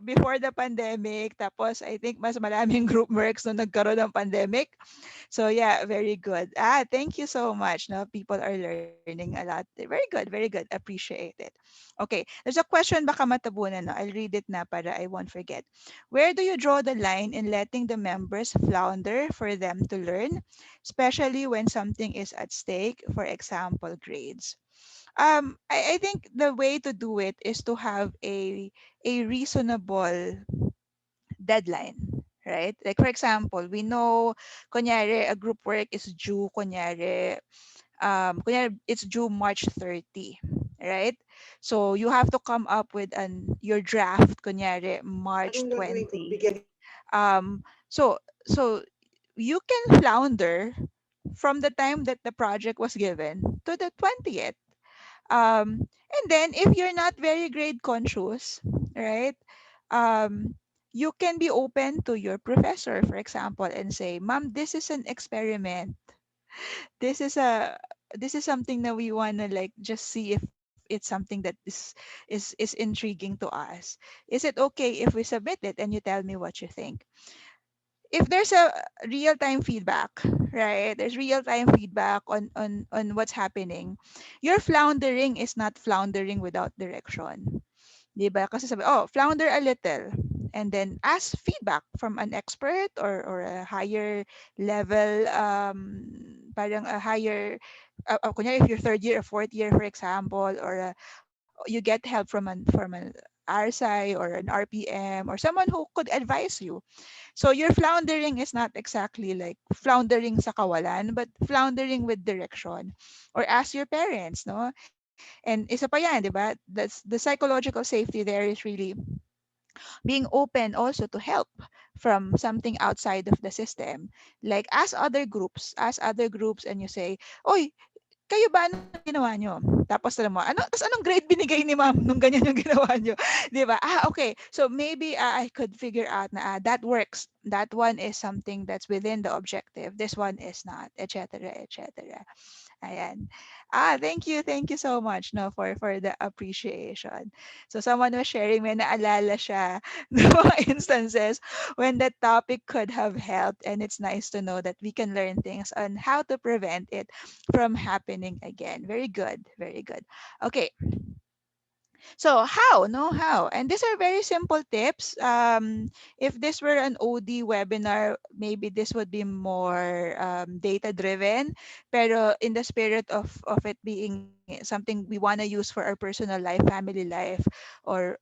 Speaker 4: before the pandemic. Tapos I think mas maraming group works nung nagkaroon ng pandemic. So yeah, very good. Thank you so much. No, people are learning a lot. Very good, very good. Appreciate it. Okay, there's a question baka matabunan. No? I'll read it na para I won't forget. Where do you draw the line in letting the members flounder for them to learn, especially when something is at stake, for example, grades? I think the way to do it is to have a reasonable deadline, right? Like for example, we know kunyari a group work is due kunyari it's due March 30, right? So you have to come up with your draft kunyari March
Speaker 3: Anong gagawin ko?
Speaker 4: 20.
Speaker 3: Bigyan
Speaker 4: So you can flounder from the time that the project was given to the 20th. And then if you're not very grade conscious, right? Um, you can be open to your professor, for example, and say, "Ma'am, this is an experiment. This is a this is something that we wanna like just see if it's something that is intriguing to us. Is it okay if we submit it and you tell me what you think?" If there's a real-time feedback, right? There's real-time feedback on what's happening. Your floundering is not floundering without direction. 'Di ba? Kasi sabi, oh, flounder a little. And then ask feedback from an expert or a higher level, parang a higher, kunyari if you're third year or fourth year, for example, or you get help from an RPsy or an RPM or someone who could advise you. So your floundering is not exactly like floundering sa kawalan, but floundering with direction. Or ask your parents, no? And isa pa yan, di ba? That's the psychological safety there is really being open also to help from something outside of the system. Like ask other groups and you say, "Oy, kayo ba anong ginawa nyo?" Tapos alam mo, anong grade binigay ni ma'am nung ganyan yung ginawa nyo? 'Di ba? Okay. So maybe I could figure out na that works. That one is something that's within the objective. This one is not, etc., etc. Ayan. Thank you so much no for the appreciation. So someone was sharing may naalala siya ng mga instances when that topic could have helped, and it's nice to know that we can learn things on how to prevent it from happening again. Very good, very good. Okay, so how? No, how? And these are very simple tips. If this were an OD webinar, maybe this would be more data driven. Pero in the spirit of it being something we want to use for our personal life, family life, or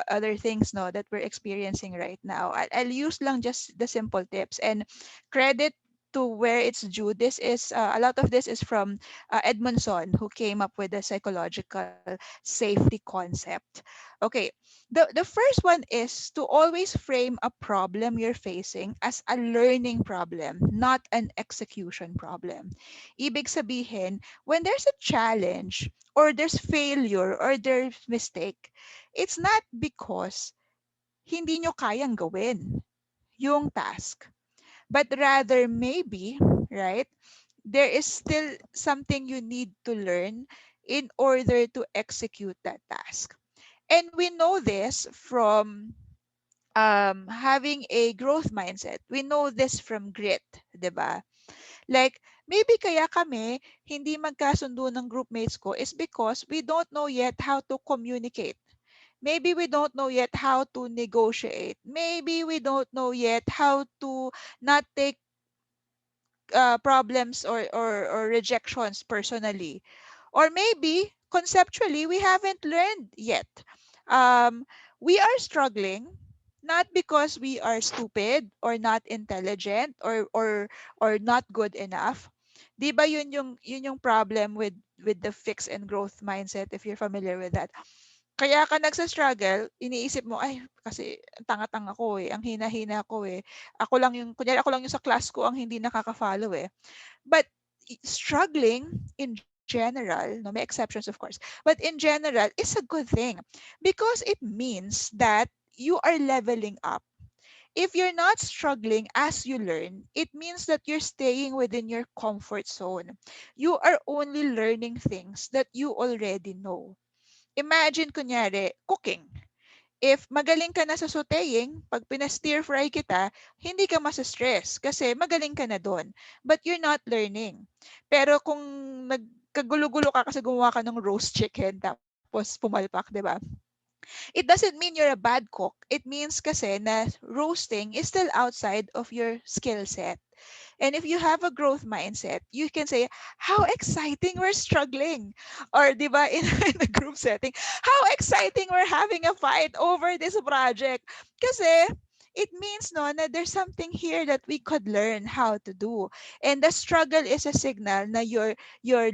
Speaker 4: other things no that we're experiencing right now, I'll use lang just the simple tips and credit to where it's due. This is a lot of this is from Edmondson, who came up with the psychological safety concept. Okay, the first one is to always frame a problem you're facing as a learning problem, not an execution problem. Ibig sabihin, when there's a challenge or there's failure or there's mistake, it's not because hindi nyo kayang gawin yung task, but rather maybe, right, there is still something you need to learn in order to execute that task. And we know this from having a growth mindset. We know this from grit, 'di ba? Like, maybe kaya kami hindi magkasundo ng groupmates ko is because we don't know yet how to communicate. Maybe we don't know yet how to negotiate. Maybe we don't know yet how to not take problems or rejections personally. Or maybe conceptually, we haven't learned yet. Um, we are struggling not because we are stupid or not intelligent or not good enough. 'Di ba yun yung problem with the fix and growth mindset, if you're familiar with that. Kaya ka nagsa-struggle, iniisip mo, ay, kasi ang tanga-tanga ko eh, ang hina-hina ko eh. Kunyari ako lang yung sa class ko ang hindi nakaka-follow eh. But struggling in general, no, may exceptions of course, but in general is a good thing because it means that you are leveling up. If you're not struggling as you learn, it means that you're staying within your comfort zone. You are only learning things that you already know. Imagine kunyari, cooking. If magaling ka na sa sauteing, pag pina-stir fry kita, hindi ka masa-stress kasi magaling ka na doon. But you're not learning. Pero kung nagkagulo-gulo ka kasi gumawa ka ng roast chicken tapos pumalpak, di ba? It doesn't mean you're a bad cook. It means kasi na roasting is still outside of your skill set. And if you have a growth mindset, you can say, how exciting we're struggling. Or, di ba, in a group setting, how exciting we're having a fight over this project. Kasi, it means no na there's something here that we could learn how to do. And the struggle is a signal na you're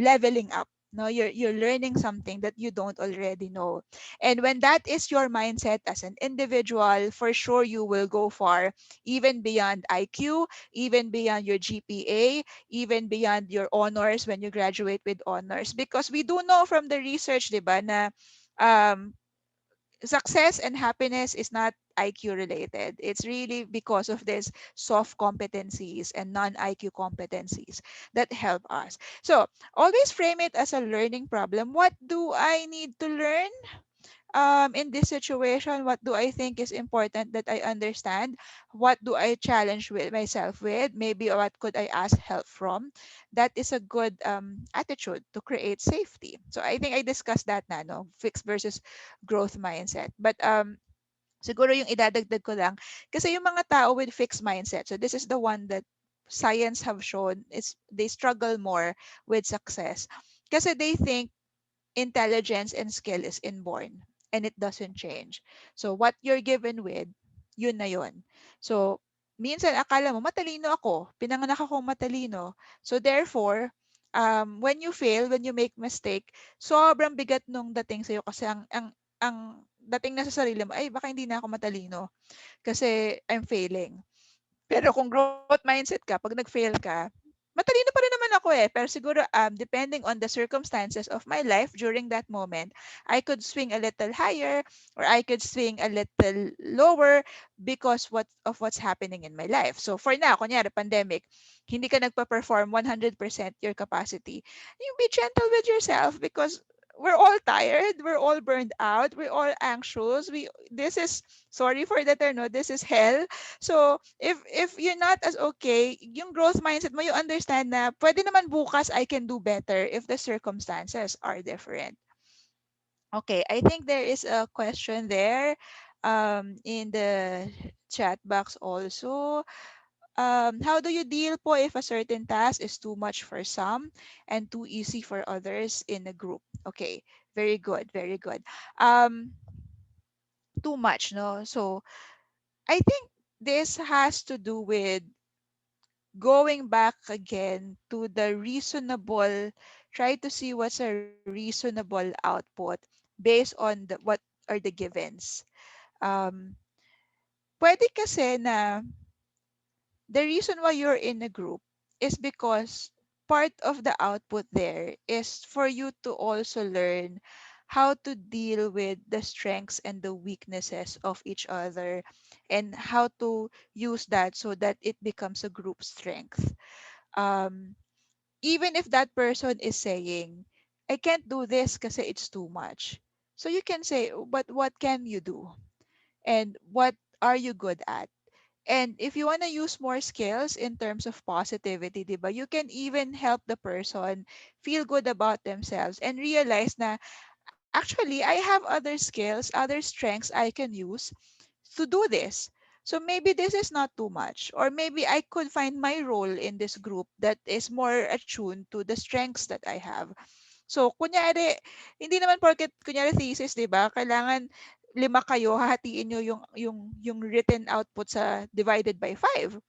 Speaker 4: leveling up. No, you're learning something that you don't already know. And when that is your mindset as an individual, for sure you will go far, even beyond IQ, even beyond your GPA, even beyond your honors when you graduate with honors. Because we do know from the research, di ba, na um, success and happiness is not IQ related. It's really because of this soft competencies and non-IQ competencies that help us. So always frame it as a learning problem. What do I need to learn? In this situation, what do I think is important that I understand? What do I challenge with myself with? Maybe what could I ask help from? That is a good attitude to create safety. So I think I discussed that na, no? Fixed versus growth mindset. But siguro yung idadagdag ko lang, kasi yung mga tao with fixed mindset, so this is the one that science have shown, is they struggle more with success. Kasi they think intelligence and skill is inborn and it doesn't change. So what you're given with, yun na yun. So minsan akala mo matalino ako, pinanganak akong matalino. So therefore, when you fail, when you make mistake, sobrang bigat nung dating sa'yo kasi ang dating na sa sarili mo, ay baka hindi na ako matalino kasi I'm failing. Pero kung growth mindset ka, pag nag-fail ka, matalino pa rin naman ako eh. Pero siguro, depending on the circumstances of my life during that moment, I could swing a little higher or I could swing a little lower because of what's happening in my life. So for now, kunyari, pandemic, hindi ka nagpa-perform 100% your capacity. You be gentle with yourself because we're all tired, we're all burned out, we're all anxious. This is, sorry for the term, no, this is hell. So, if you're not as okay, yung growth mindset mo, you understand na pwede naman bukas I can do better if the circumstances are different. Okay, I think there is a question there in the chat box also. How do you deal po if a certain task is too much for some and too easy for others in a group? Okay, very good, very good. Um, Too much, no? So I think this has to do with going back again to the reasonable, try to see what's a reasonable output based on what are the givens. Um, Pwede kasi na the reason why you're in a group is because part of the output there is for you to also learn how to deal with the strengths and the weaknesses of each other and how to use that so that it becomes a group strength. Um, Even if that person is saying, I can't do this because it's too much. So you can say, "Oh, but what can you do? And what are you good at?" And if you want to use more skills in terms of positivity, diba, you can even help the person feel good about themselves and realize na actually I have other skills, other strengths I can use to do this. So maybe this is not too much. Or maybe I could find my role in this group that is more attuned to the strengths that I have. So, kunyari, hindi naman porket, kunyari thesis, di ba? Kailangan 5 kayo, hahatiin nyo yung written output sa divided by 5.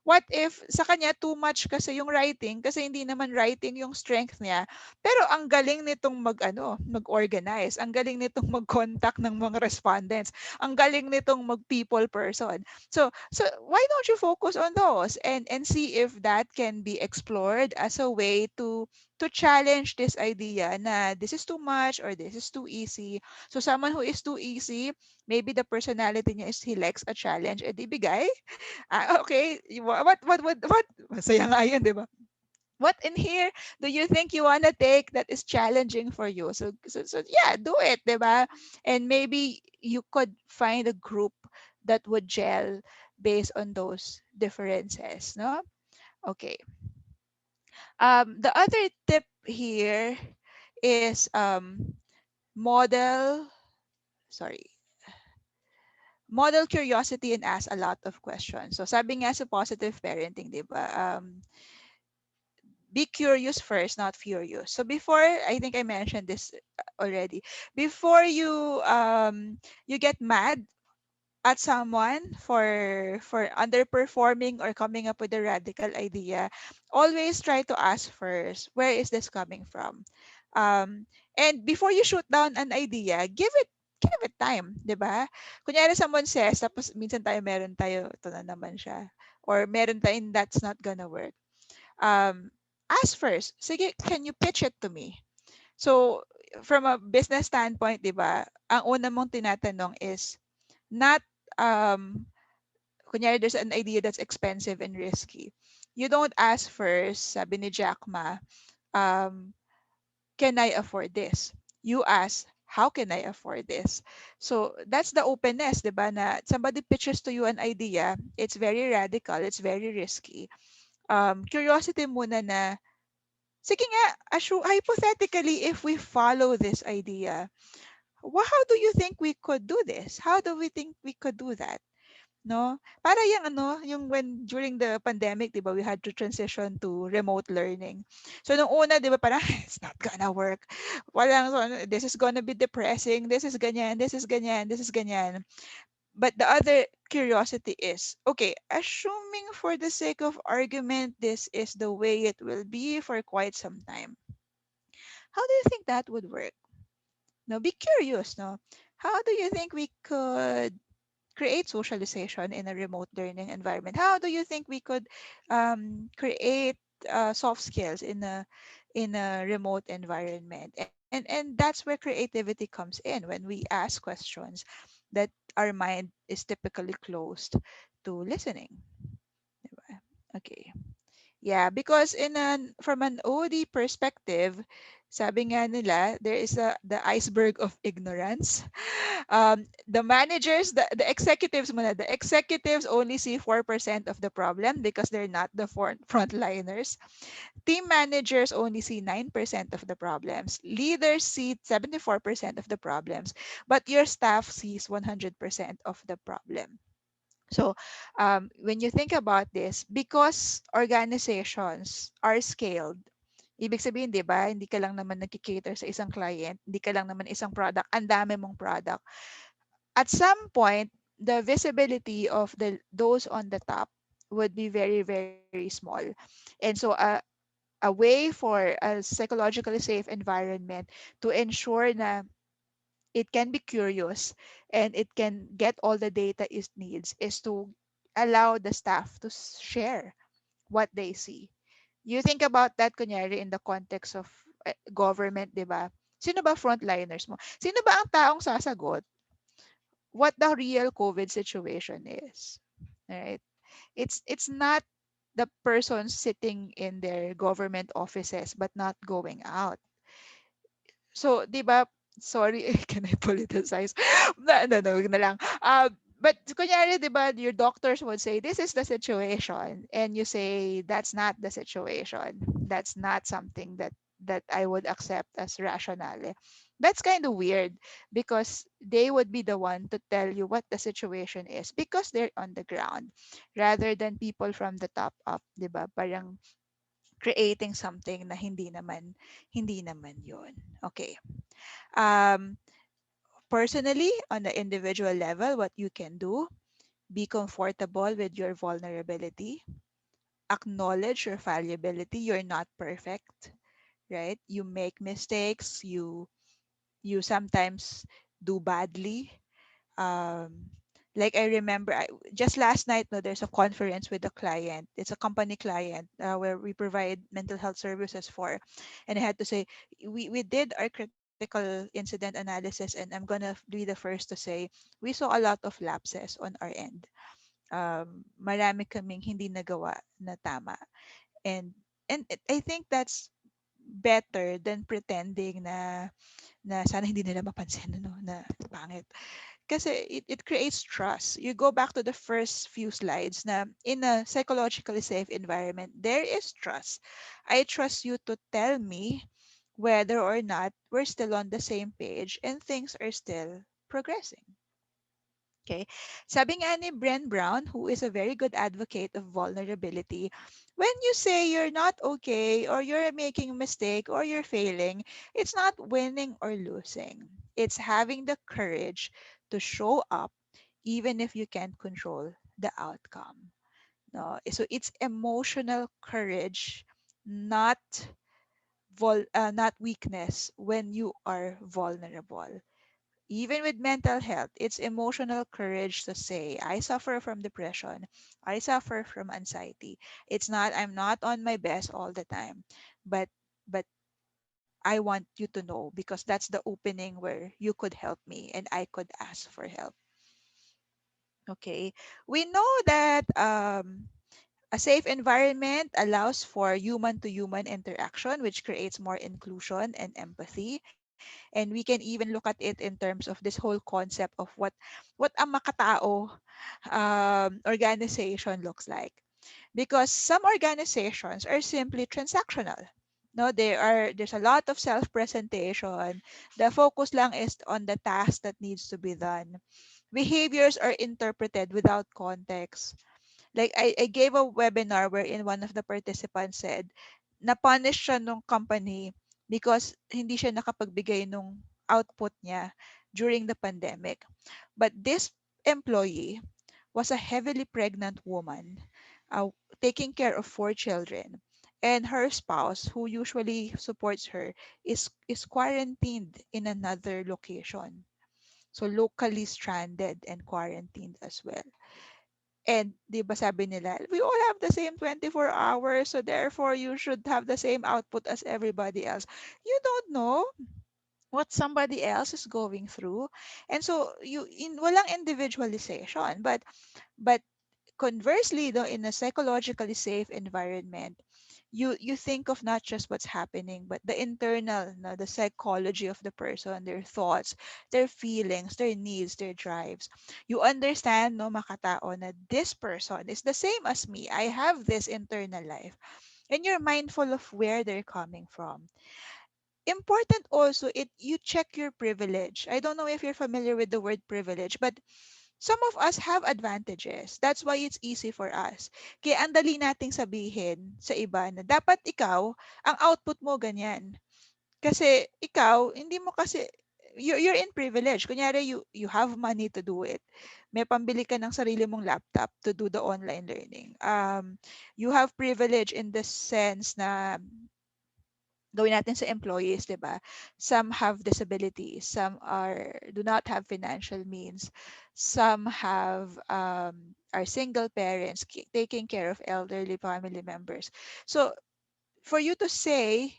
Speaker 4: What if sa kanya too much kasi yung writing kasi hindi naman writing yung strength niya. Pero ang galing nitong mag-organize, ang galing nitong mag-contact ng mga respondents, ang galing nitong mag-people person. So why don't you focus on those and see if that can be explored as a way to challenge this idea na this is too much or this is too easy. So someone who is too easy, maybe the personality niya is he likes a challenge, edi bigay. Okay. What? Masaya nga yun, di ba? What in here do you think you want to take that is challenging for you? So yeah, do it, di ba? And maybe you could find a group that would gel based on those differences, no? Okay. The other tip here is model, sorry, model curiosity and ask a lot of questions. So sabi nga sa positive parenting, di ba? Be curious first, not furious. So before, I think I mentioned this already. Before you get mad at someone for underperforming or coming up with a radical idea, always try to ask first, where is this coming from? And before you shoot down an idea, give it time, 'di ba? Kunyari someone says, tapos minsan meron tayo, ito na naman siya. Or meron tayong that's not gonna work. um, Ask first, sige, can you pitch it to me? So, from a business standpoint, di ba, ang una mong tinatanong is not, kunyari there's an idea that's expensive and risky. You don't ask first, sabi ni Jack Ma, um, can I afford this? You ask, how can I afford this? So, that's the openness, di ba, na somebody pitches to you an idea, it's very radical, it's very risky. Curiosity muna na, sige nga, hypothetically, if we follow this idea, how do you think we could do this? How do we think we could do that? No? Para yung yung when during the pandemic, 'di ba, we had to transition to remote learning. So nung una, 'di ba, parang it's not gonna work. Walang this is gonna be depressing. This is ganyan, this is ganyan, this is ganyan. But the other curiosity is, okay, assuming for the sake of argument, this is the way it will be for quite some time. How do you think that would work? No, be curious, no? How do you think we could create socialization in a remote learning environment? How do you think we could create soft skills in a remote environment. And that's where creativity comes in, when we ask questions that our mind is typically closed to listening. Diba? Okay. Yeah, because from an OD perspective, sabi nga nila, there is the iceberg of ignorance. The executives muna, the executives only see 4% of the problem because they're not the frontliners. Team managers only see 9% of the problems. Leaders see 74% of the problems, but your staff sees 100% of the problem. So, when you think about this, because organizations are scaled, ibig sabihin, di ba, hindi ka lang naman nagkikater sa isang client, hindi ka lang naman isang product, ang dami mong product. At some point, the visibility of those on the top would be very, very small. And so, a way for a psychologically safe environment to ensure na it can be curious and it can get all the data it needs is to allow the staff to share what they see. You think about that, kunyari, in the context of government, di ba? Sino ba frontliners mo? Sino ba ang taong sasagot what the real COVID situation is? Right? It's not the person sitting in their government offices but not going out. So, 'di ba, sorry, can I politicize? No, wag na lang. But kunyari, 'di ba, your doctors would say, this is the situation. And you say, that's not the situation. That's not something that I would accept as rationale. That's kind of weird because they would be the one to tell you what the situation is because they're on the ground rather than people from the top up, 'di ba? Parang creating something na hindi naman yun. Okay. Um, Personally, on the individual level, what you can do, be comfortable with your vulnerability, acknowledge your fallibility. You're not perfect, right? You make mistakes. You sometimes do badly. um like I remember, just last night, no, there's a conference with a client. It's a company client, where we provide mental health services for, and I had to say, we did our critical incident analysis, and I'm gonna be the first to say we saw a lot of lapses on our end. Marami kaming hindi nagawa na tama, and I think that's better than pretending na sana hindi nila mapansin, ano, na pangit. Kasi it creates trust. You go back to the first few slides na in a psychologically safe environment, there is trust. I trust you to tell me whether or not we're still on the same page and things are still progressing. Okay. Sabi nga ni Bren Brown, who is a very good advocate of vulnerability, when you say you're not okay or you're making a mistake or you're failing, it's not winning or losing. It's having the courage to show up even if you can't control the outcome. No, so it's emotional courage, not not weakness when you are vulnerable. Even with mental health, it's emotional courage to say, I suffer from depression. I suffer from anxiety. It's not, I'm not on my best all the time, but, but I want you to know because that's the opening where you could help me and I could ask for help. Okay. We know that a safe environment allows for human to human interaction, which creates more inclusion and empathy. And we can even look at it in terms of this whole concept of what a makatao organization looks like. Because some organizations are simply transactional. No, there's a lot of self-presentation. The focus lang is on the task that needs to be done. Behaviors are interpreted without context. Like I gave a webinar wherein one of the participants said, na-punish siya nung company because hindi siya nakapagbigay nung output niya during the pandemic. But this employee was a heavily pregnant woman, uh, taking care of 4 children. And her spouse, who usually supports her, is quarantined in another location. So locally stranded and quarantined as well. And di ba sabi nila, we all have the same 24 hours, so therefore you should have the same output as everybody else. You don't know what somebody else is going through. And so walang individualization, but conversely, though, in a psychologically safe environment, you think of not just what's happening, but the internal, no, the psychology of the person, their thoughts, their feelings, their needs, their drives. You understand, no, makatao, na this person is the same as me. I have this internal life, and you're mindful of where they're coming from. Important also, it you check your privilege. I don't know if you're familiar with the word privilege, but some of us have advantages. That's why it's easy for us. Kaya ang dali nating sabihin sa iba na dapat ikaw, ang output mo ganyan. Kasi ikaw, hindi mo kasi, you're in privilege. Kunyari, you have money to do it. May pambili ka ng sarili mong laptop to do the online learning. You have privilege in the sense na gawin natin sa employees, 'di ba? Some have disabilities, some do not have financial means, some have are single parents taking care of elderly family members. So for you to say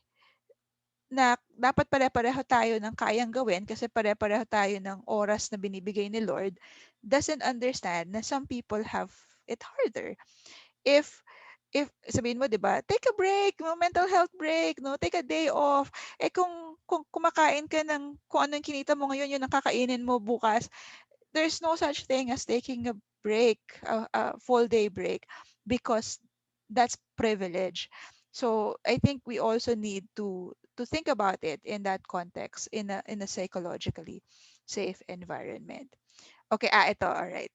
Speaker 4: na dapat pare-pareho tayo ng kayang gawin kasi pare-pareho tayo ng oras na binibigay ni Lord, doesn't understand na some people have it harder. If sabihin mo, 'di ba, take a break, no, mental health break, no, take a day off. Eh kung kumakain ka ng kung ano yung kinita mo ngayon, yun ang kakainin mo bukas, there's no such thing as taking a break, a full day break, because that's privilege. So I think we also need to think about it in that context, in a psychologically safe environment. Okay, ito, all right.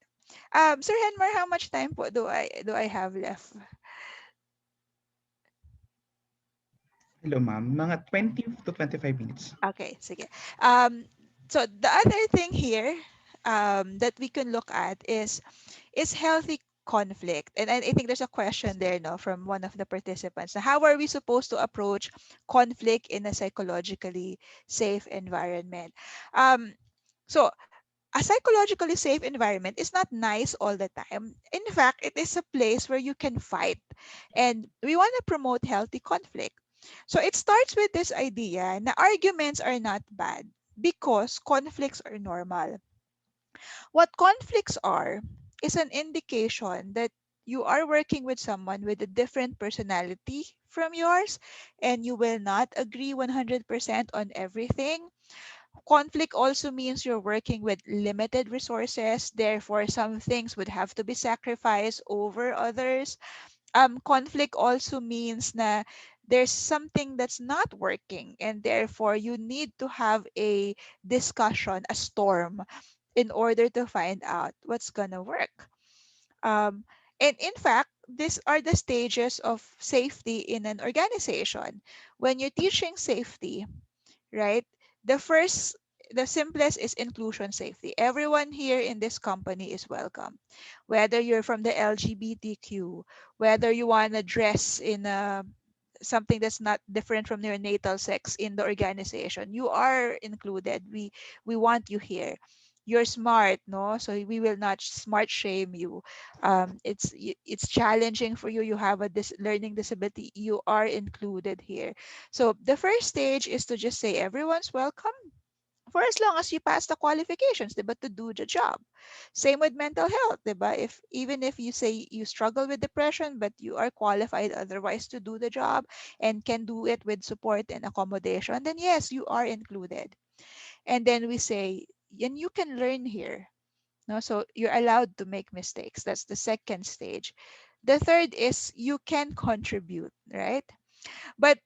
Speaker 4: Sir Henmar, how much time po do I have left?
Speaker 2: Hello, ma'am. Mga 20 to 25 minutes.
Speaker 4: Okay, sige. Um, so the other thing here that we can look at is healthy conflict. And I think there's a question there, no, from one of the participants. How are we supposed to approach conflict in a psychologically safe environment? Um, so a psychologically safe environment is not nice all the time. In fact, it is a place where you can fight. And we want to promote healthy conflict. So it starts with this idea na arguments are not bad because conflicts are normal. What conflicts are is an indication that you are working with someone with a different personality from yours and you will not agree 100% on everything. Conflict also means you're working with limited resources, therefore, some things would have to be sacrificed over others. Conflict also means na there's something that's not working, and therefore, you need to have a discussion, a storm, in order to find out what's gonna work. Um, and in fact, these are the stages of safety in an organization. When you're teaching safety, right? The first, the simplest is inclusion safety. Everyone here in this company is welcome. Whether you're from the LGBTQ, whether you want to dress in a something that's not different from your natal sex in the organization, you are included. We want you here. You're smart, no, so we will not smart shame you. It's challenging for you, you have a learning disability, you are included here. So the first stage is to just say everyone's welcome for as long as you pass the qualifications, diba, to do the job. Same with mental health, diba? If even if you say you struggle with depression, but you are qualified otherwise to do the job and can do it with support and accommodation, then yes, you are included. And then we say, and you can learn here. No, so you're allowed to make mistakes. That's the second stage. The third is you can contribute, right? But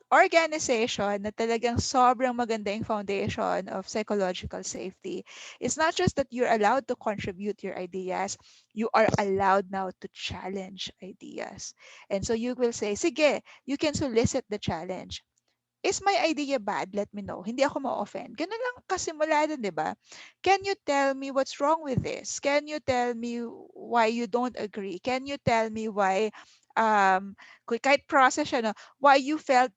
Speaker 4: organization na talagang sobrang maganda yung foundation of psychological safety, it's not just that you're allowed to contribute your ideas, you are allowed now to challenge ideas. And so you will say, sige, you can solicit the challenge. Is my idea bad? Let me know. Hindi ako ma-offend. Ganun lang kasimula din, di ba? Can you tell me what's wrong with this? Can you tell me why you don't agree? Can you tell me why, kahit process siya, no, why you felt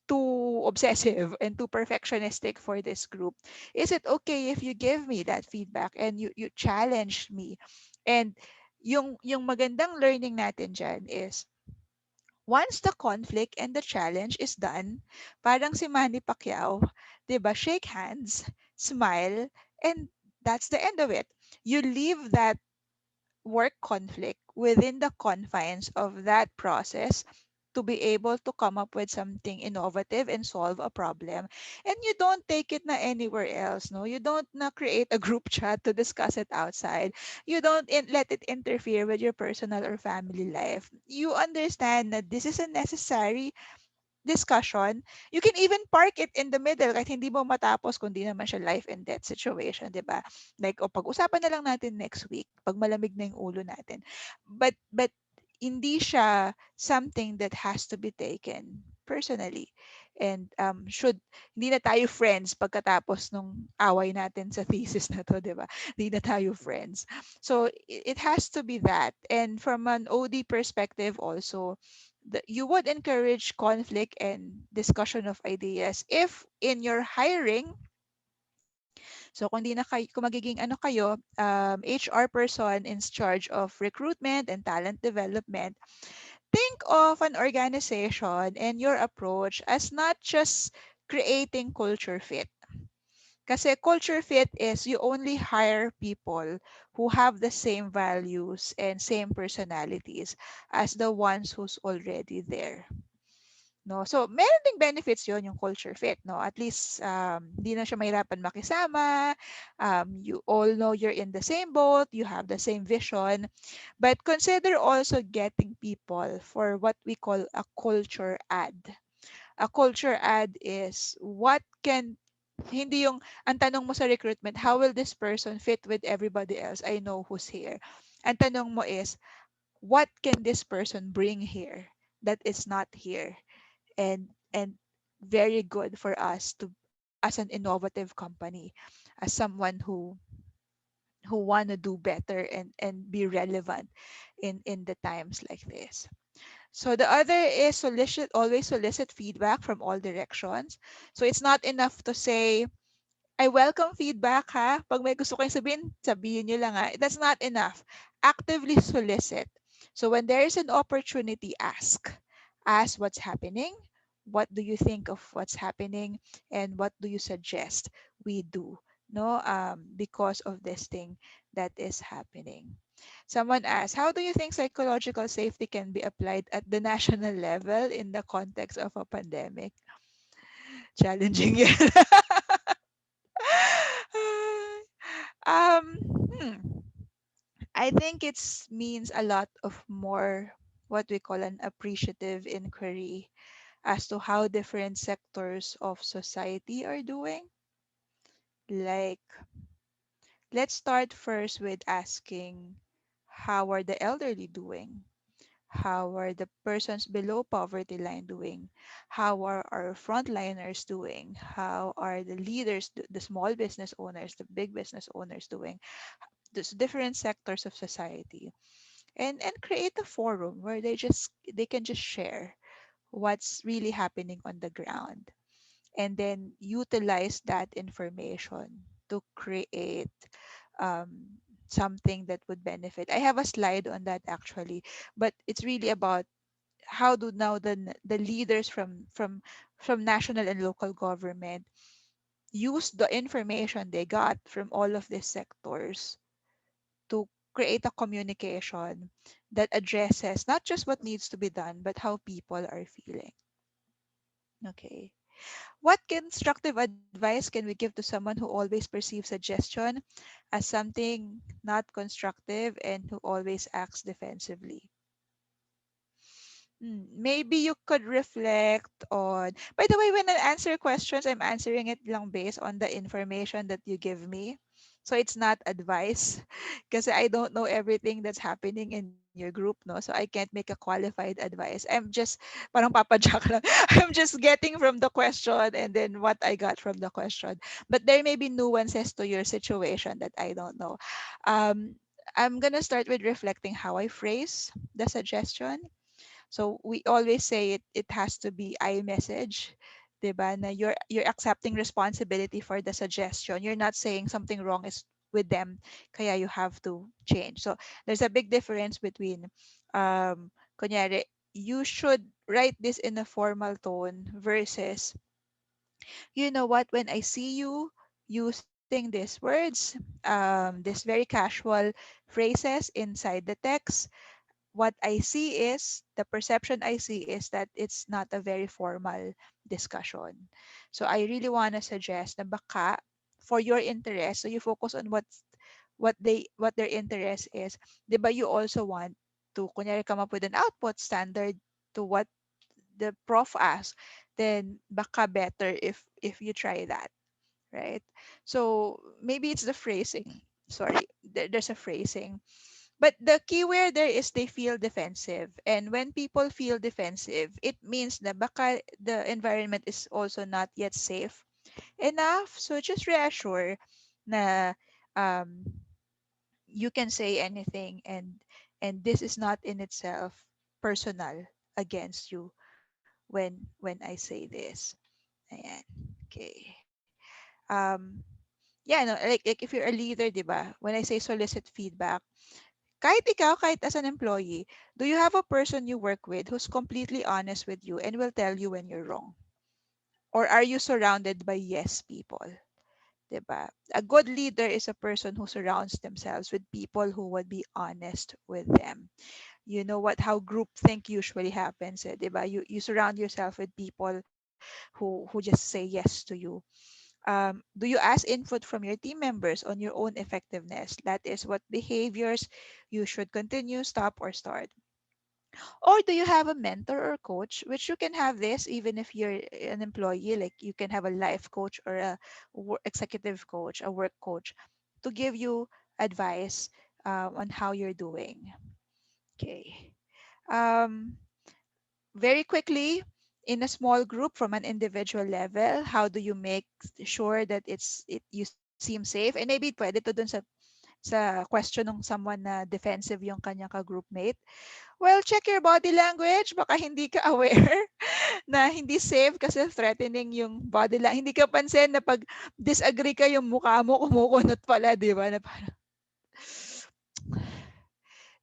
Speaker 4: too obsessive and too perfectionistic for this group? Is it okay if you give me that feedback and you challenge me? And yung magandang learning natin dyan is once the conflict and the challenge is done, parang si Manny Pacquiao, 'di ba? Shake hands, smile, and that's the end of it. You leave that work conflict within the confines of that process to be able to come up with something innovative and solve a problem, and you don't take it na anywhere else. No, you don't na create a group chat to discuss it outside. You don't let it interfere with your personal or family life. You understand that this is a necessary discussion. You can even park it in the middle kahit hindi mo matapos kung di naman siya life and death situation, di ba? Like, o pag-usapan na lang natin next week pag malamig na yung ulo natin. But hindi siya something that has to be taken personally. And hindi na tayo friends pagkatapos nung away natin sa thesis na to, di ba? Hindi na tayo friends. So it has to be that. And from an OD perspective also, you would encourage conflict and discussion of ideas if in your hiring. So kung di na kayo, kung magiging ano kayo, HR person in charge of recruitment and talent development, think of an organization and your approach as not just creating culture fit. Kasi culture fit is you only hire people who have the same values and same personalities as the ones who's already there. No, so meron ding benefits yon yung culture fit, no? At least di na siya mahirapan makisama. You all know you're in the same boat, you have the same vision. But consider also getting people for what we call a culture ad. A culture ad is what can hindi yung ang tanong mo sa recruitment, how will this person fit with everybody else I know who's here? Ang tanong mo is, what can this person bring here that is not here? And very good for us to as an innovative company, as someone who want to do better and be relevant in the times like this. So the other is always solicit feedback from all directions. So it's not enough to say, I welcome feedback ha. Pag may gusto kayong sabihin, sabihin nyo lang ha. That's not enough. Actively solicit. So when there is an opportunity, ask. Ask what's happening. What do you think of what's happening? And what do you suggest we do? No, because of this thing that is happening. Someone asked, how do you think psychological safety can be applied at the national level in the context of a pandemic? Challenging yan. um, hmm. I think it means a lot of more what we call an appreciative inquiry as to how different sectors of society are doing. Like, let's start first with asking, how are the elderly doing? How are the persons below poverty line doing? How are our frontliners doing? How are the leaders, the small business owners, the big business owners doing? There's different sectors of society, and create a forum where they can just share what's really happening on the ground, and then utilize that information to create um, something that would benefit. I have a slide on that actually, but it's really about how do now the leaders from national and local government use the information they got from all of these sectors to create a communication that addresses not just what needs to be done, but how people are feeling. Okay. What constructive advice can we give to someone who always perceives suggestion as something not constructive and who always acts defensively? Maybe you could reflect on. By the way, when I answer questions, I'm answering it lang based on the information that you give me. So it's not advice because I don't know everything that's happening in your group, no? So I can't make a qualified advice. I'm just parang papadyak lang. I'm just getting from the question and then what I got from the question. But there may be nuances to your situation that I don't know. I'm gonna start with reflecting how I phrase the suggestion. So we always say it has to be I message, 'di ba? Na you're accepting responsibility for the suggestion. You're not saying something wrong is with them, kaya you have to change. So there's a big difference between kunyari, you should write this in a formal tone versus, you know what, when I see you using these words, this very casual phrases inside the text, what I see is, the perception I see is that it's not a very formal discussion. So I really want to suggest na baka for your interest, so you focus on what their interest is. 'Di ba you also want to kunyari come up with an output standard to what the prof asks, then baka better if you try that, right? So maybe it's the phrasing. Sorry, there's a phrasing. But the keyword there is they feel defensive. And when people feel defensive, it means that baka the environment is also not yet safe enough. So just reassure na um, you can say anything, and this is not in itself personal against you when I say this. Ayan. Okay. Um, yeah, no, like if you're a leader, di ba? When I say solicit feedback, kahit ikaw, kahit as an employee, do you have a person you work with who's completely honest with you and will tell you when you're wrong? Or are you surrounded by yes people? Diba? A good leader is a person who surrounds themselves with people who would be honest with them. You know what, how groupthink usually happens, diba? You surround yourself with people who just say yes to you. Do you ask input from your team members on your own effectiveness? That is what behaviors you should continue, stop, or start. Or do you have a mentor or coach, which you can have this even if you're an employee, like you can have a life coach or a executive coach, a work coach, to give you advice on how you're doing. Okay. Um, Very quickly, in a small group from an individual level, how do you make sure that you seem safe? And maybe pwede to dun sa question ng someone na defensive yung kanyang ka-groupmate. Well, check your body language. Baka hindi ka aware na hindi safe kasi threatening yung body language. Hindi ka pansin na pag disagree ka, yung mukha mo kumukunot pala, di ba? Na parang,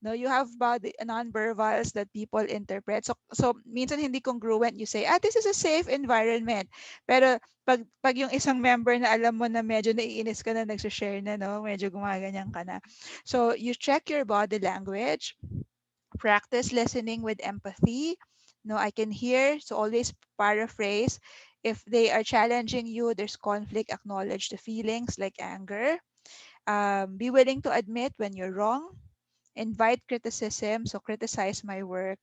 Speaker 4: no, you have body non-verbals that people interpret. So minsan hindi congruent. You say, this is a safe environment. Pero pag yung isang member na alam mo na medyo naiinis ka na, nagse-share na, no, medyo gumaganyan ka na. So you check your body language, practice listening with empathy. No, I can hear. So always paraphrase. If they are challenging you, there's conflict, acknowledge the feelings like anger. Be willing to admit when you're wrong. Invite criticism, so criticize my work.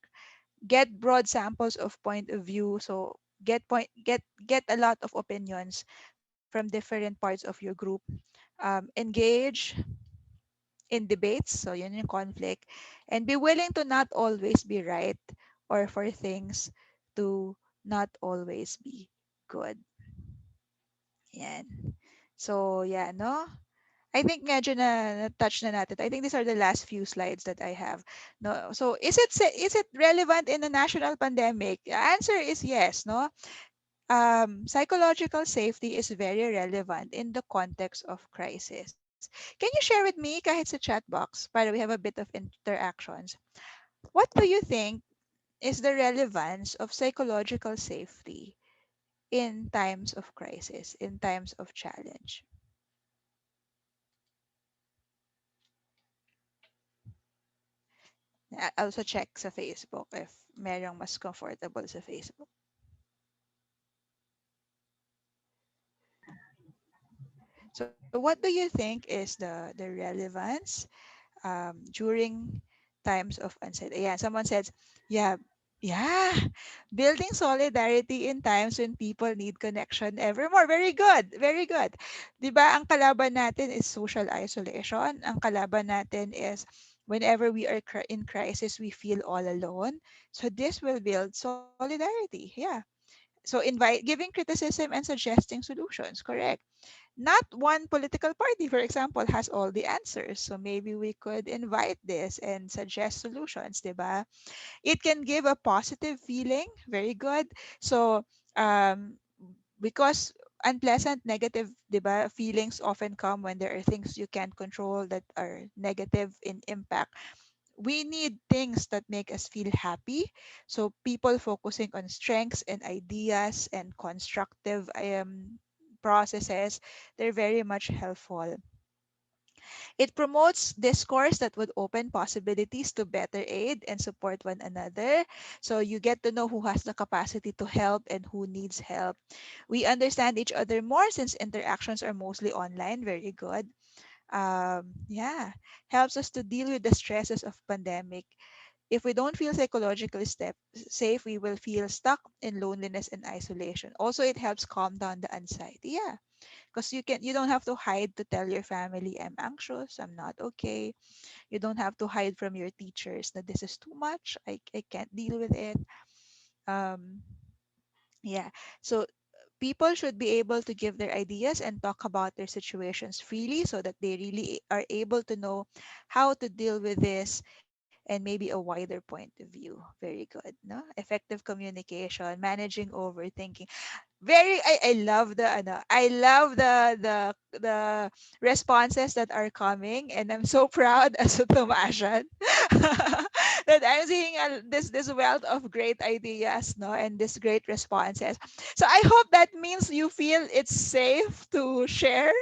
Speaker 4: Get broad samples of point of view, so get a lot of opinions from different parts of your group. Engage in debates, so yun yung conflict, and be willing to not always be right, or for things to not always be good. Yan. So yeah, no, I think medyo na-touch na natin. I think these are the last few slides that I have. No, so is it relevant in a national pandemic? The answer is yes. No, psychological safety is very relevant in the context of crisis. Can you share with me, kahit sa chat box, para we have a bit of interactions? What do you think is the relevance of psychological safety in times of crisis, in times of challenge? Also check sa Facebook if merong mas comfortable sa Facebook. So what do you think is the relevance during times of uncertainty? Yeah, someone says, yeah, yeah, building solidarity in times when people need connection evermore. Very good, very good. 'Di ba ang kalaban natin is social isolation. Ang kalaban natin is whenever we are in crisis, we feel all alone. So this will build solidarity. Yeah. So invite giving criticism and suggesting solutions, correct? Not one political party, for example, has all the answers. So maybe we could invite this and suggest solutions, diba? It can give a positive feeling, very good. So um, because unpleasant, negative, diba, feelings often come when there are things you can't control that are negative in impact. We need things that make us feel happy. So people focusing on strengths and ideas and constructive processes, they're very much helpful. It promotes discourse that would open possibilities to better aid and support one another. So you get to know who has the capacity to help and who needs help. We understand each other more since interactions are mostly online. Very good. Yeah, helps us to deal with the stresses of pandemic. If we don't feel psychologically safe, we will feel stuck in loneliness and isolation. Also, it helps calm down the anxiety. Yeah, because you don't have to hide to tell your family I'm anxious, I'm not okay. You don't have to hide from your teachers that this is too much. I can't deal with it. Um, yeah. So people should be able to give their ideas and talk about their situations freely so that they really are able to know how to deal with this and maybe a wider point of view. Very good. No, effective communication, managing overthinking. I love the I love the responses that are coming, and I'm so proud as a Tomasian that I'm seeing this wealth of great ideas, no, and this great responses. So I hope that means you feel it's safe to share.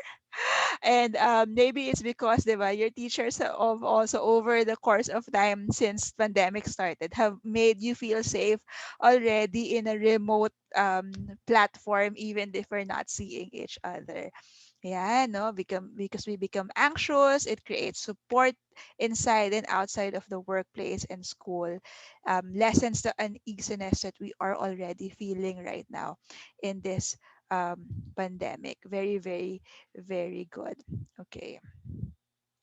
Speaker 4: And maybe it's because, diba, your teachers of also over the course of time since pandemic started have made you feel safe already in a remote platform, even if we're not seeing each other. Yeah, no, because we become anxious, it creates support inside and outside of the workplace and school. Lessens the uneasiness that we are already feeling right now in this um, pandemic. Very, very, very good. Okay.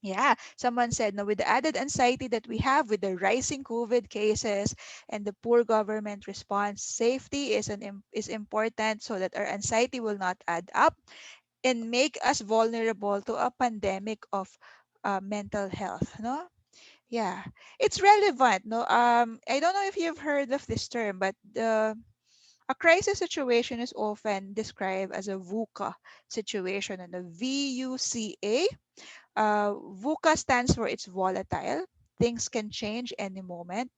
Speaker 4: Yeah, someone said, no, with the added anxiety that we have with the rising COVID cases and the poor government response, safety is important so that our anxiety will not add up and make us vulnerable to a pandemic of mental health. No, yeah, it's relevant. No, I don't know if you've heard of this term, but a crisis situation is often described as a VUCA situation, and a VUCA. VUCA stands for it's volatile. Things can change any moment.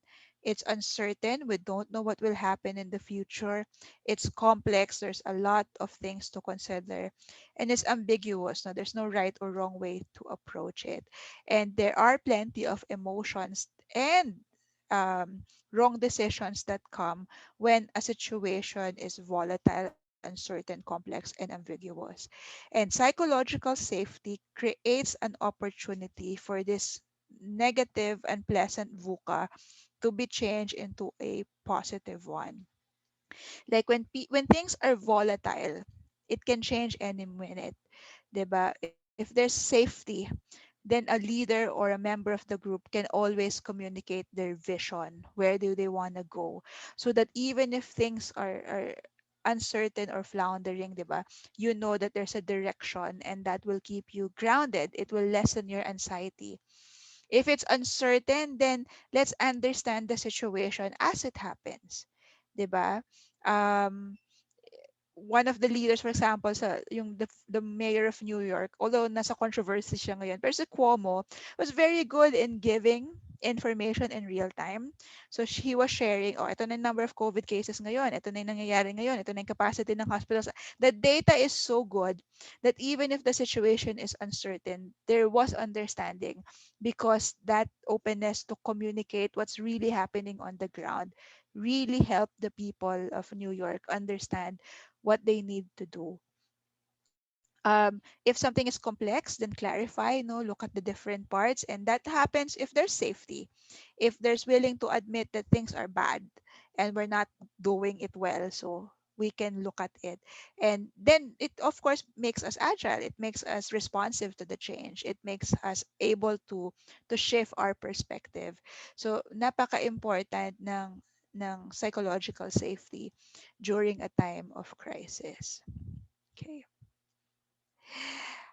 Speaker 4: It's uncertain. We don't know what will happen in the future. It's complex. There's a lot of things to consider. And it's ambiguous. No, there's no right or wrong way to approach it. And there are plenty of emotions and wrong decisions that come when a situation is volatile, uncertain, complex, and ambiguous. And psychological safety creates an opportunity for this negative and pleasant VUCA to be changed into a positive one. Like when things are volatile, it can change any minute, 'di ba? If there's safety, then a leader or a member of the group can always communicate their vision. Where do they want to go? So that even if things are uncertain or floundering, 'di ba? You know that there's a direction and that will keep you grounded. It will lessen your anxiety. If it's uncertain, then let's understand the situation as it happens. 'Di ba? Um, one of the leaders, for example, the mayor of New York, although nasa controversy siya ngayon, pero si Cuomo was very good in giving information in real time. So he was sharing, oh, ito na yung number of COVID cases ngayon, ito na yung nangyayari ngayon, ito na yung capacity ng hospitals. The data is so good that even if the situation is uncertain, there was understanding because that openness to communicate what's really happening on the ground really helped the people of New York understand what they need to do. If something is complex, then clarify, no, look at the different parts. And that happens if there's safety, if there's willing to admit that things are bad and we're not doing it well. So we can look at it. And then it, of course, makes us agile. It makes us responsive to the change. It makes us able to shift our perspective. So napaka-important ng psychological safety during a time of crisis. Okay.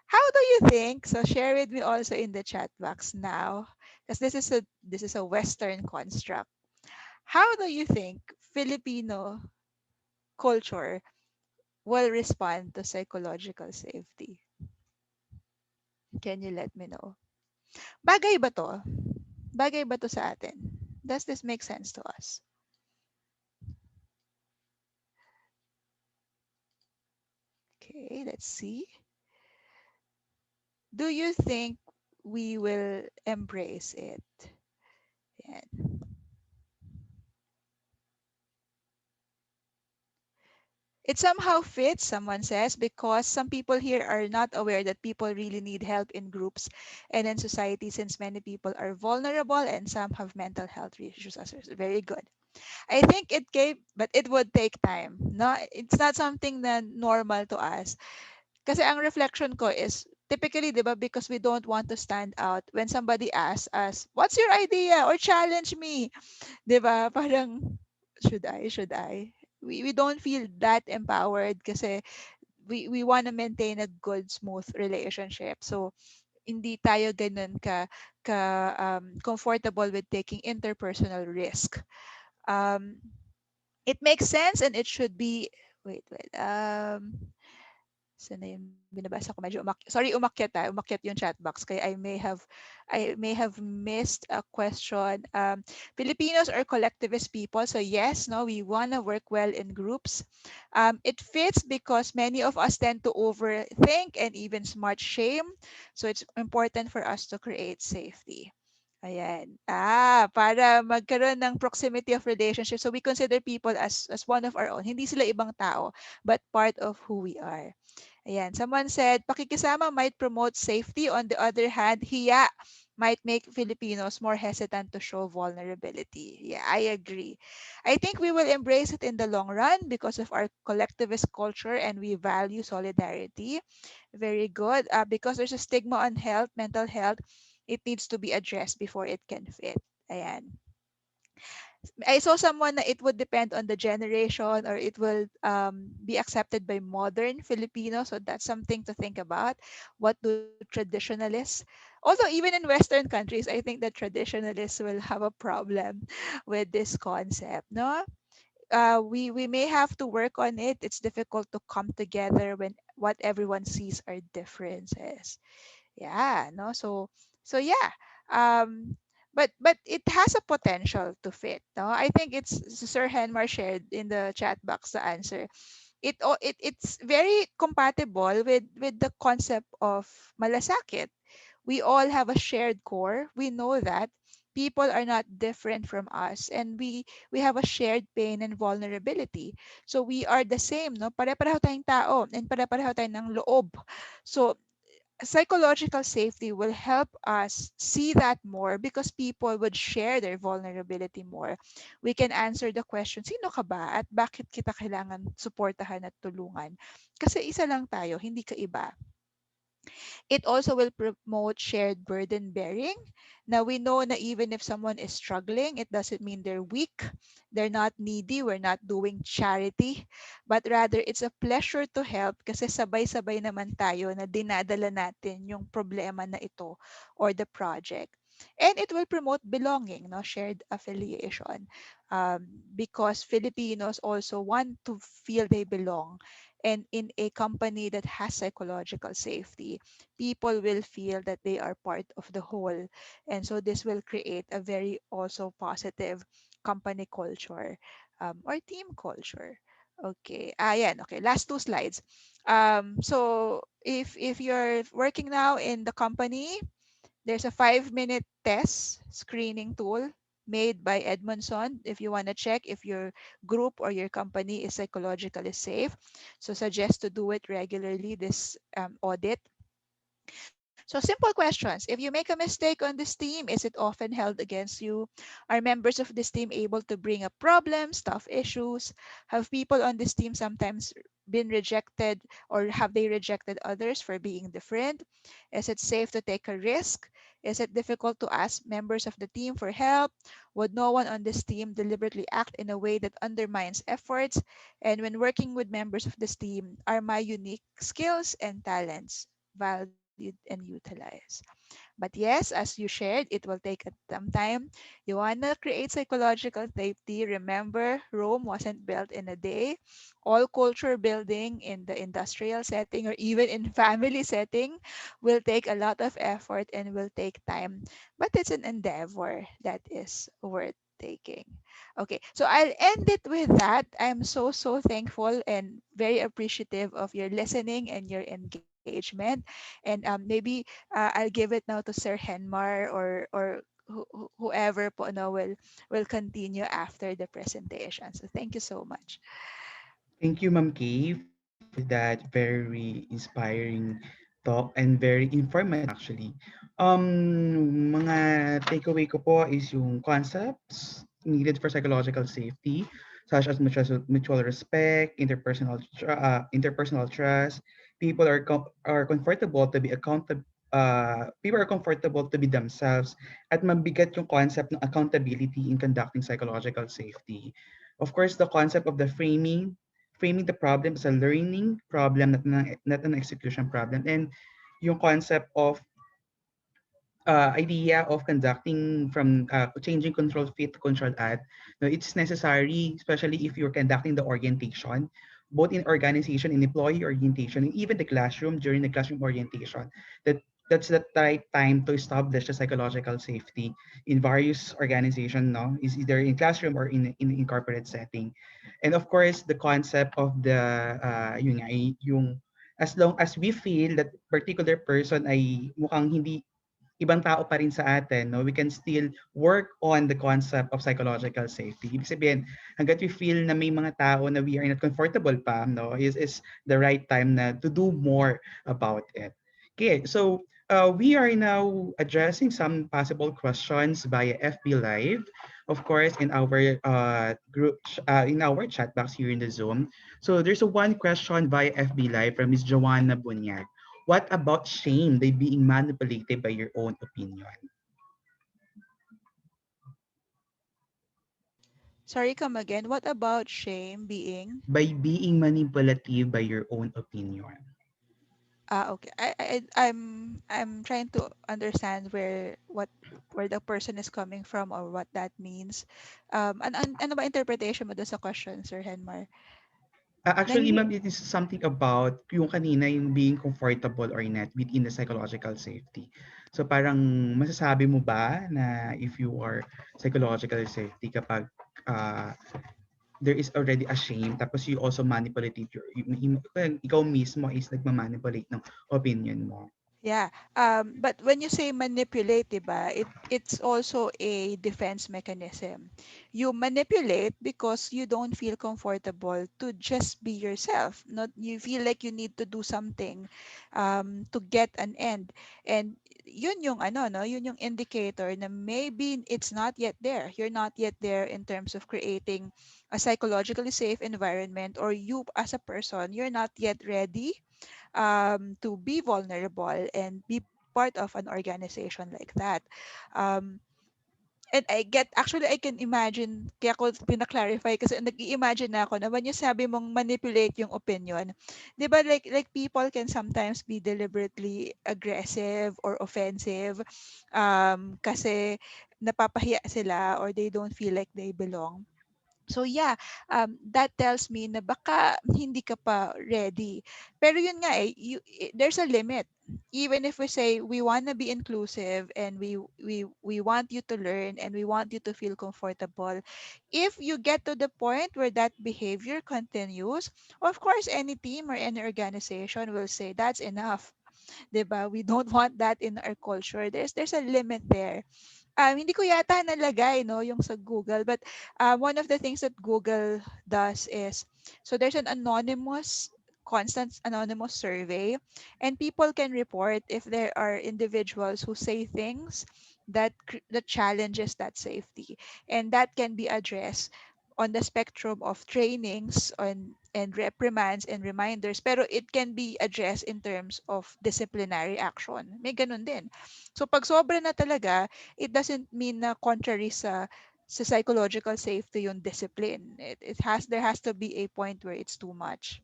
Speaker 4: How do you think? So share with me also in the chat box now, because this is a Western construct. How do you think Filipino culture will respond to psychological safety? Can you let me know? Bagay ba to? Bagay ba to sa atin? Does this make sense to us? Okay, let's see. Do you think we will embrace it? Yan. It somehow fits, someone says, because some people here are not aware that people really need help in groups and in society, since many people are vulnerable and some have mental health issues as well. Very good. I think it gave, but it would take time. No, it's not something na normal to us. Kasi ang reflection ko is, typically, di ba, because we don't want to stand out when somebody asks us, what's your idea? Or challenge me. Di ba? Parang, should I? Should I? We don't feel that empowered kasi we want to maintain a good, smooth relationship. So, hindi tayo ganun comfortable with taking interpersonal risk. Um, it makes sense and it should be, wait. Saan na yung binabasa ko? Medyo sorry, umakyat yung chat box. Kaya I may have missed a question. Filipinos are collectivist people. So yes, no, we want to work well in groups. It fits because many of us tend to overthink and even smart shame. So it's important for us to create safety. Ayan. Para magkaroon ng proximity of relationship. So we consider people as one of our own. Hindi sila ibang tao, but part of who we are. Ayan. Someone said, pakikisama might promote safety. On the other hand, hiya might make Filipinos more hesitant to show vulnerability. Yeah, I agree. I think we will embrace it in the long run because of our collectivist culture and we value solidarity. Very good. Because there's a stigma on health, mental health, it needs to be addressed before it can fit. Ayan. I saw someone that it would depend on the generation or it will be accepted by modern Filipinos. So that's something to think about. What do traditionalists, although even in Western countries, I think that traditionalists will have a problem with this concept. No, we may have to work on it. It's difficult to come together when what everyone sees are differences. Yeah, no, so yeah. um but it has a potential to fit, no. I think it's Sir Henmar shared in the chat box the answer. It's very compatible with the concept of malasakit. We all have a shared core. We know that people are not different from us and we have a shared pain and vulnerability. So we are the same, no. Pare-pareho tayong tao and pare-pareho tayong ng loob. So psychological safety will help us see that more because people would share their vulnerability more. We can answer the question, sino ka ba at bakit kita kailangan suportahan at tulungan? Kasi isa lang tayo, hindi ka iba. It also will promote shared burden bearing. Now we know that even if someone is struggling, it doesn't mean they're weak, they're not needy, we're not doing charity, but rather it's a pleasure to help kasi sabay-sabay naman tayo na dinadala natin yung problema na ito or the project. And it will promote belonging, no, shared affiliation, because Filipinos also want to feel they belong. And in a company that has psychological safety, people will feel that they are part of the whole. And so this will create a very also positive company culture, or team culture. Okay. Yan. Okay. Last two slides. So if you're working now in the company, there's a 5-minute test screening tool made by Edmondson if you want to check if your group or your company is psychologically safe. So suggest to do it regularly, this audit. So simple questions. If you make a mistake on this team, is it often held against you? Are members of this team able to bring up problems, tough issues? Have people on this team sometimes been rejected, or have they rejected others for being different? Is it safe to take a risk? Is it difficult to ask members of the team for help? Would no one on this team deliberately act in a way that undermines efforts? And when working with members of this team, are my unique skills and talents valued and utilized? But yes, as you shared, it will take some time. You want to create psychological safety. Remember, Rome wasn't built in a day. All culture building in the industrial setting or even in family setting will take a lot of effort and will take time. But it's an endeavor that is worth taking. Okay, so I'll end it with that. I'm so, so thankful and very appreciative of your listening and your engagement. And maybe I'll give it now to Sir Henmar, or whoever po no will continue after the presentation. So thank you so much.
Speaker 2: Thank you, Ma'am Kay, for that very inspiring talk and very informative actually. Mga takeaway ko po is yung concepts needed for psychological safety, such as mutual respect, interpersonal trust. Are comfortable to be accountable. People are comfortable to be themselves at mabigat yung concept ng accountability in conducting psychological safety. Of course, the concept of the framing the problem as a learning problem, not an execution problem. And yung concept of idea of conducting from changing control fit to control add, no, it's necessary, especially if you're conducting the orientation, both in organization and employee orientation, and even the classroom during the classroom orientation, that that's the right time to establish the psychological safety in various organization, no, is either in classroom or in corporate setting. And of course, the concept of the yung as long as we feel that particular person ay mukhang hindi ibang tao pa rin sa atin, no, we can still work on the concept of psychological safety. Ibig sabihin, hanggat we feel na may mga tao na we are not comfortable pa, no, is the right time na to do more about it. Okay, so we are now addressing some possible questions via FB Live, of course, in our in our chat box here in the Zoom. So there's a one question via FB Live from Miss Joanna Bunyag. What about shame? They being manipulated by your own opinion.
Speaker 4: Sorry, come again. What about shame being?
Speaker 2: By being manipulative by your own opinion.
Speaker 4: Okay. I'm trying to understand where the person is coming from or what that means. Ano ba interpretation mo doon sa question, Sir Henmar?
Speaker 2: Actually,
Speaker 4: Nangi
Speaker 2: ma'am, it is something about yung kanina, yung being comfortable or not within the psychological safety. So parang masasabi mo ba na if you are psychological safety kapag uh, there is already a shame tapos you also manipulate ikaw mismo is nagmamanipulate ng opinion mo.
Speaker 4: Yeah. But when you say manipulate, diba, it's also a defense mechanism. You manipulate because you don't feel comfortable to just be yourself. Not you feel like you need to do something to get an end. And yun yung ano, no, yun yung indicator na maybe it's not yet there. You're not yet there in terms of creating a psychologically safe environment, or you as a person, you're not yet ready to be vulnerable and be part of an organization like that. Um, and actually, I can imagine, kaya ko pinaklarify kasi nag-i-imagine na ako na when you sabi mong manipulate yung opinion, di ba like people can sometimes be deliberately aggressive or offensive kasi napapahiya sila or they don't feel like they belong. So yeah, that tells me na baka hindi ka pa ready. Pero yun nga there's a limit. Even if we say we want to be inclusive and we want you to learn and we want you to feel comfortable, if you get to the point where that behavior continues, of course any team or any organization will say that's enough. 'Di ba? We don't want that in our culture. There's a limit there. Hindi ko yata nalagay no yung sa Google, but one of the things that Google does is, so there's an constant anonymous survey, and people can report if there are individuals who say things that challenges that safety, and that can be addressed on the spectrum of trainings and reprimands and reminders, pero it can be addressed in terms of disciplinary action. May ganun din. So pag sobra na talaga, it doesn't mean na contrary sa psychological safety yung discipline. There has to be a point where it's too much.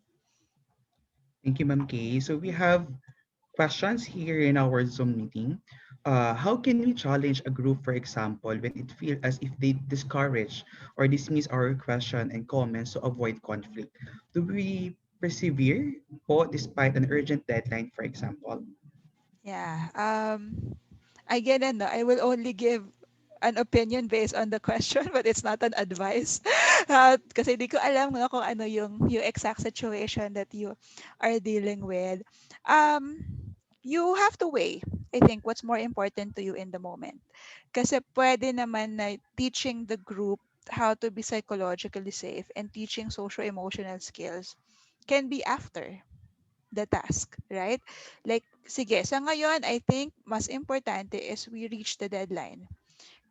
Speaker 2: Thank you, Ma'am Kay. So we have questions here in our Zoom meeting. How can we challenge a group, for example, when it feels as if they discourage or dismiss our question and comments to avoid conflict? Do we persevere po despite an urgent deadline, for example?
Speaker 4: Yeah. Again, ano, I will only give an opinion based on the question, but it's not an advice. Kasi di ko alam no, kung ano yung exact situation that you are dealing with. Um, you have to weigh, I think, what's more important to you in the moment. Kasi pwede naman na teaching the group how to be psychologically safe and teaching social-emotional skills can be after the task, right? Like, sige, sa ngayon, I think mas importante is we reach the deadline.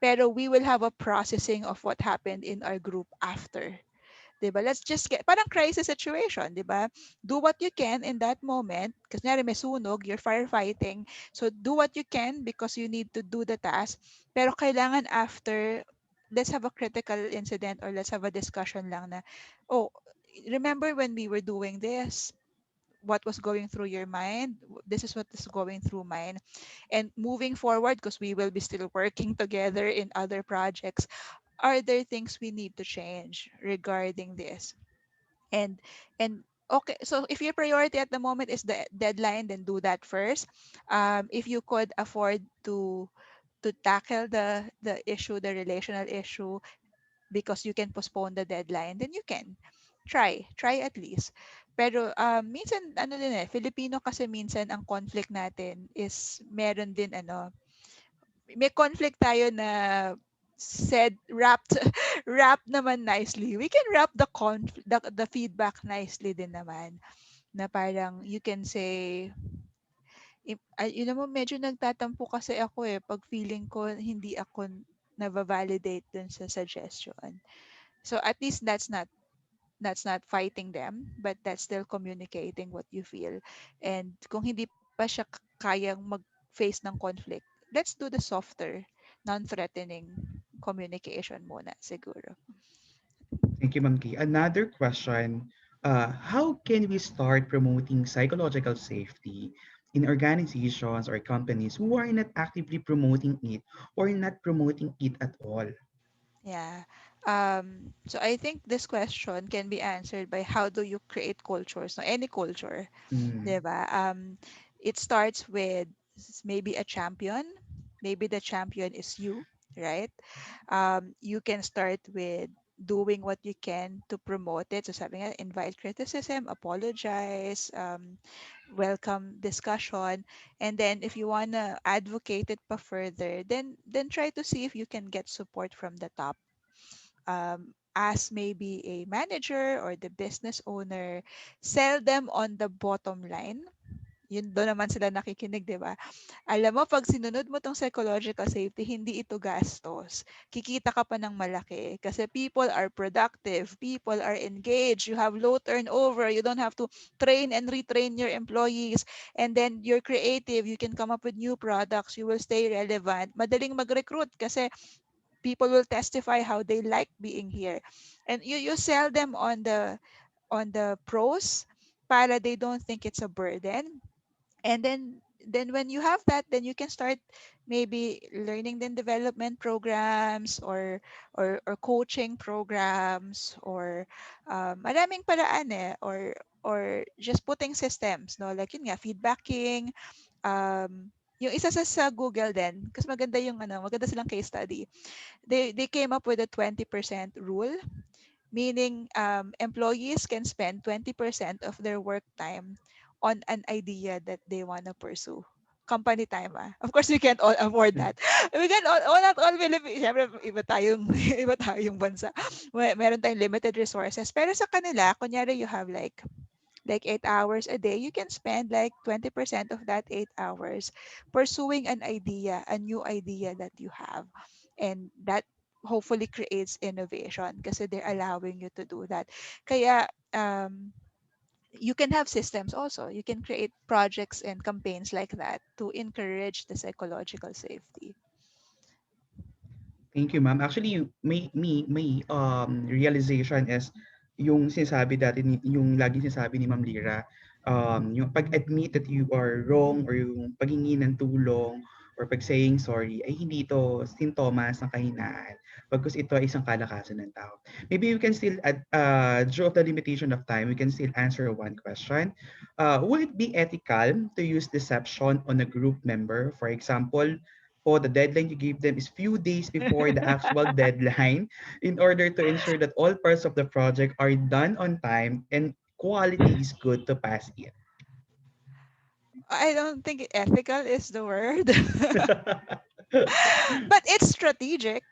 Speaker 4: Pero we will have a processing of what happened in our group after. 'Di ba? Let's just get, parang crisis situation, 'di ba? Do what you can in that moment. Kasi nga may sunog, you're firefighting. So do what you can because you need to do the task. Pero kailangan after, let's have a critical incident or let's have a discussion lang na, oh, remember when we were doing this? What was going through your mind? This is what is going through mine. And moving forward, because we will be still working together in other projects, are there things we need to change regarding this? And okay, so if your priority at the moment is the deadline, then do that first. If you could afford to tackle the issue, the relational issue, because you can postpone the deadline, then you can try at least. Pero minsan ano din Filipino kasi minsan ang conflict natin is meron din may conflict tayo na said wrapped wrapped naman nicely. We can wrap the feedback nicely din naman, na parang you can say, yun naman medyo nagtatampo kasi ako pag feeling ko hindi ako na-validate dun sa suggestion. So at least that's not fighting them, but that's still communicating what you feel. And kung hindi pa siya kayang mag-face ng conflict, let's do the softer, non-threatening communication muna siguro.
Speaker 2: Thank you, Ma'am Kay. Another question, how can we start promoting psychological safety in organizations or companies who are not actively promoting it or not promoting it at all?
Speaker 4: Yeah. So I think this question can be answered by how do you create cultures, no, any culture.
Speaker 2: Mm.
Speaker 4: 'Di ba? It starts with maybe a champion. Maybe the champion is you, right? You can start with doing what you can to promote it. So sabi nga, invite criticism, apologize, welcome discussion, and then if you wanna advocate it pa further, then try to see if you can get support from the top. As maybe a manager or the business owner, sell them on the bottom line. Yun doon naman sila nakikinig, 'di ba? Alam mo, pag sinunod mo tong psychological safety, hindi ito gastos. Kikita ka pa ng malaki kasi people are productive, people are engaged, you have low turnover, you don't have to train and retrain your employees, and then you're creative, you can come up with new products, you will stay relevant. Madaling mag-recruit kasi people will testify how they like being here. And you sell them on the pros para they don't think it's a burden. And then when you have that, then you can start maybe learning then development programs or coaching programs or maraming paraan or just putting systems, no, like yun nga, feedbacking. Yung isa sa Google din, kasi maganda silang case study. They came up with a 20% rule, meaning employees can spend 20% of their work time on an idea that they want to pursue. Company time, ah. Of course, we can't all afford that. We can all not all Philippines. Siyempre, iba tayong, iba tayong bansa. Meron tayong limited resources. Pero sa kanila, kunyari you have like 8 hours a day, you can spend like 20% of that 8 hours pursuing an idea, a new idea that you have. And hopefully creates innovation kasi they're allowing you to do that. Kaya you can have systems also. You can create projects and campaigns like that to encourage the psychological safety.
Speaker 2: Thank you, ma'am. Actually, may realization is yung sinasabi dati yung laging sinasabi ni Ma'am Lira, yung pag-admit that you are wrong or yung paghingi ng tulong or pag saying sorry ay hindi ito sintomas ng kahinaan pagkus ito ay isang kalakasan ng tao. Maybe we can still due of the limitation of time, we can still answer one question. Would it be ethical to use deception on a group member? For example, po, the deadline you give them is few days before the actual deadline in order to ensure that all parts of the project are done on time and quality is good to pass it.
Speaker 4: I don't think ethical is the word, but it's strategic.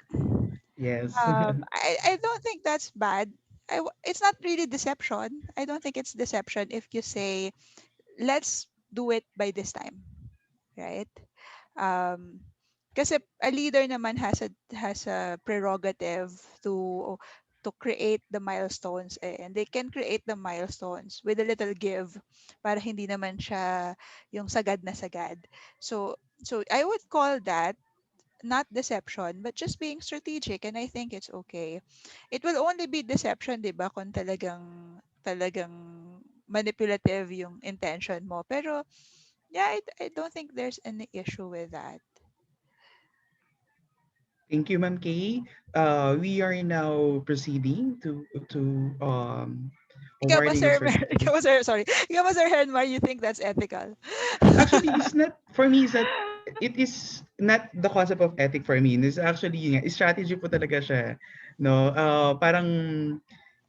Speaker 2: Yes.
Speaker 4: I don't think that's bad. It's not really deception. I don't think it's deception if you say, let's do it by this time, right? Um, kasi a leader naman has a prerogative to create the milestones, and they can create the milestones with a little give para hindi naman siya yung sagad na sagad. So I would call that not deception, but just being strategic, and I think it's okay. It will only be deception, 'di ba, kung talagang manipulative yung intention mo. Pero yeah, I don't think there's any issue with that.
Speaker 2: Thank you, Ma'am Kay. We are now proceeding to
Speaker 4: Ikaw ba,
Speaker 2: awarding the
Speaker 4: sir? Ikaw
Speaker 2: certificate.
Speaker 4: ba, sir? Sorry. Ikaw ba, Sir Henmar, you think that's ethical?
Speaker 2: Actually, it's not for me. Is that it is not the concept of ethic for me. It's actually yun nga, strategy po talaga siya. No, parang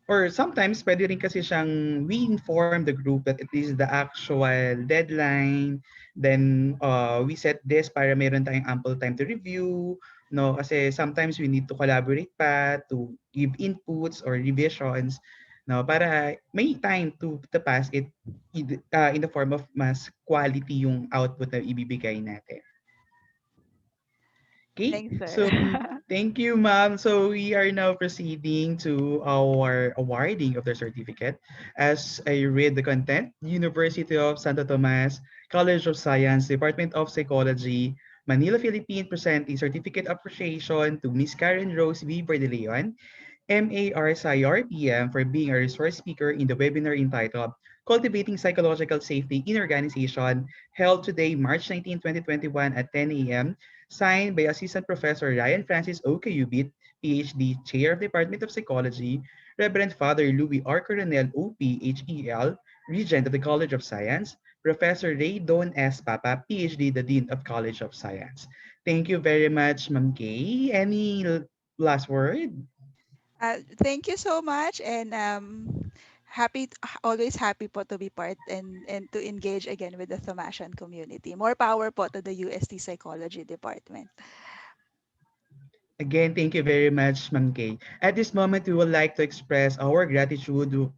Speaker 2: or sometimes pwede rin kasi siyang we inform the group that it is the actual deadline. Then we set this para meron tayong ample time to review. No, kasi sometimes we need to collaborate pa to give inputs or revisions. No, para may time to pass it in the form of mas quality yung output na ibibigay natin. Okay,
Speaker 4: Thanks, sir.
Speaker 2: so thank you, ma'am. So we are now proceeding to our awarding of the certificate. As I read the content, University of Santo Tomas, College of Science, Department of Psychology, Manila, Philippines, presenting certificate appreciation to Miss Karen Rose V. Vardeleon, MARSI RPM, for being a resource speaker in the webinar entitled Cultivating Psychological Safety in Organization, held today, March 19, 2021 at 10 a.m., signed by Assistant Professor Ryan Francis O. Cayubit, PhD, Chair of Department of Psychology, Reverend Father Louis R. Coronel, OPHEL, Regent of the College of Science, Professor Ray Don S. Papa, PhD, the Dean of College of Science. Thank you very much, Ma'am Kay. Any last word?
Speaker 4: Thank you so much, and always happy po to be part and to engage again with the Thomasian community. More power po to the UST Psychology Department.
Speaker 2: Again, thank you very much, Ma'am Kay. At this moment, we would like to express our gratitude to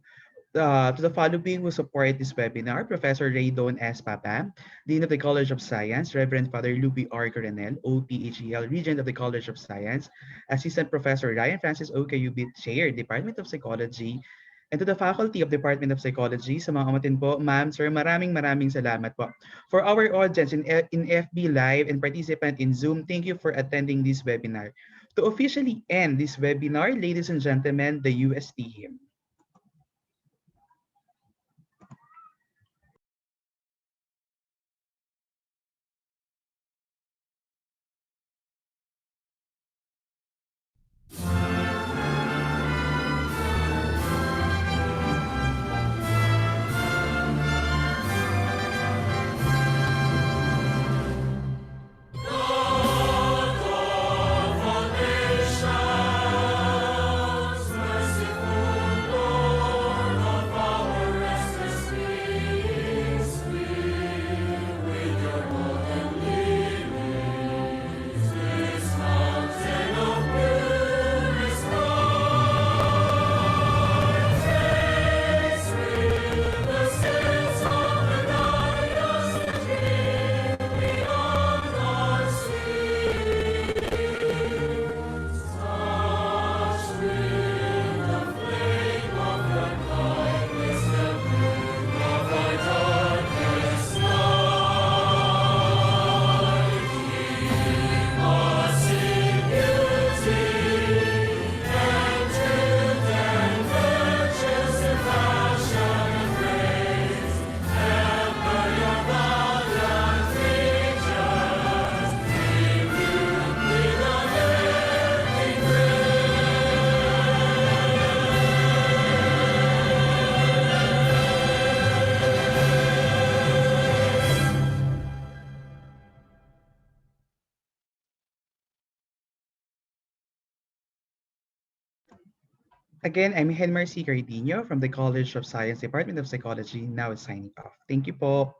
Speaker 2: the following who support this webinar: Professor Raydon S. Papa, Dean of the College of Science; Reverend Father Louis R. Coronel, OPHEL, Regent of the College of Science; Assistant Professor Ryan Francis O. Cayubit, Chair, Department of Psychology; and to the Faculty of Department of Psychology. Sa mga kamatin po, ma'am, sir, maraming salamat po. For our audience in FB Live and participant in Zoom, thank you for attending this webinar. To officially end this webinar, ladies and gentlemen, the UST hymn. Again, I'm Henmar C. Cardino from the College of Science Department of Psychology, now signing off. Thank you po.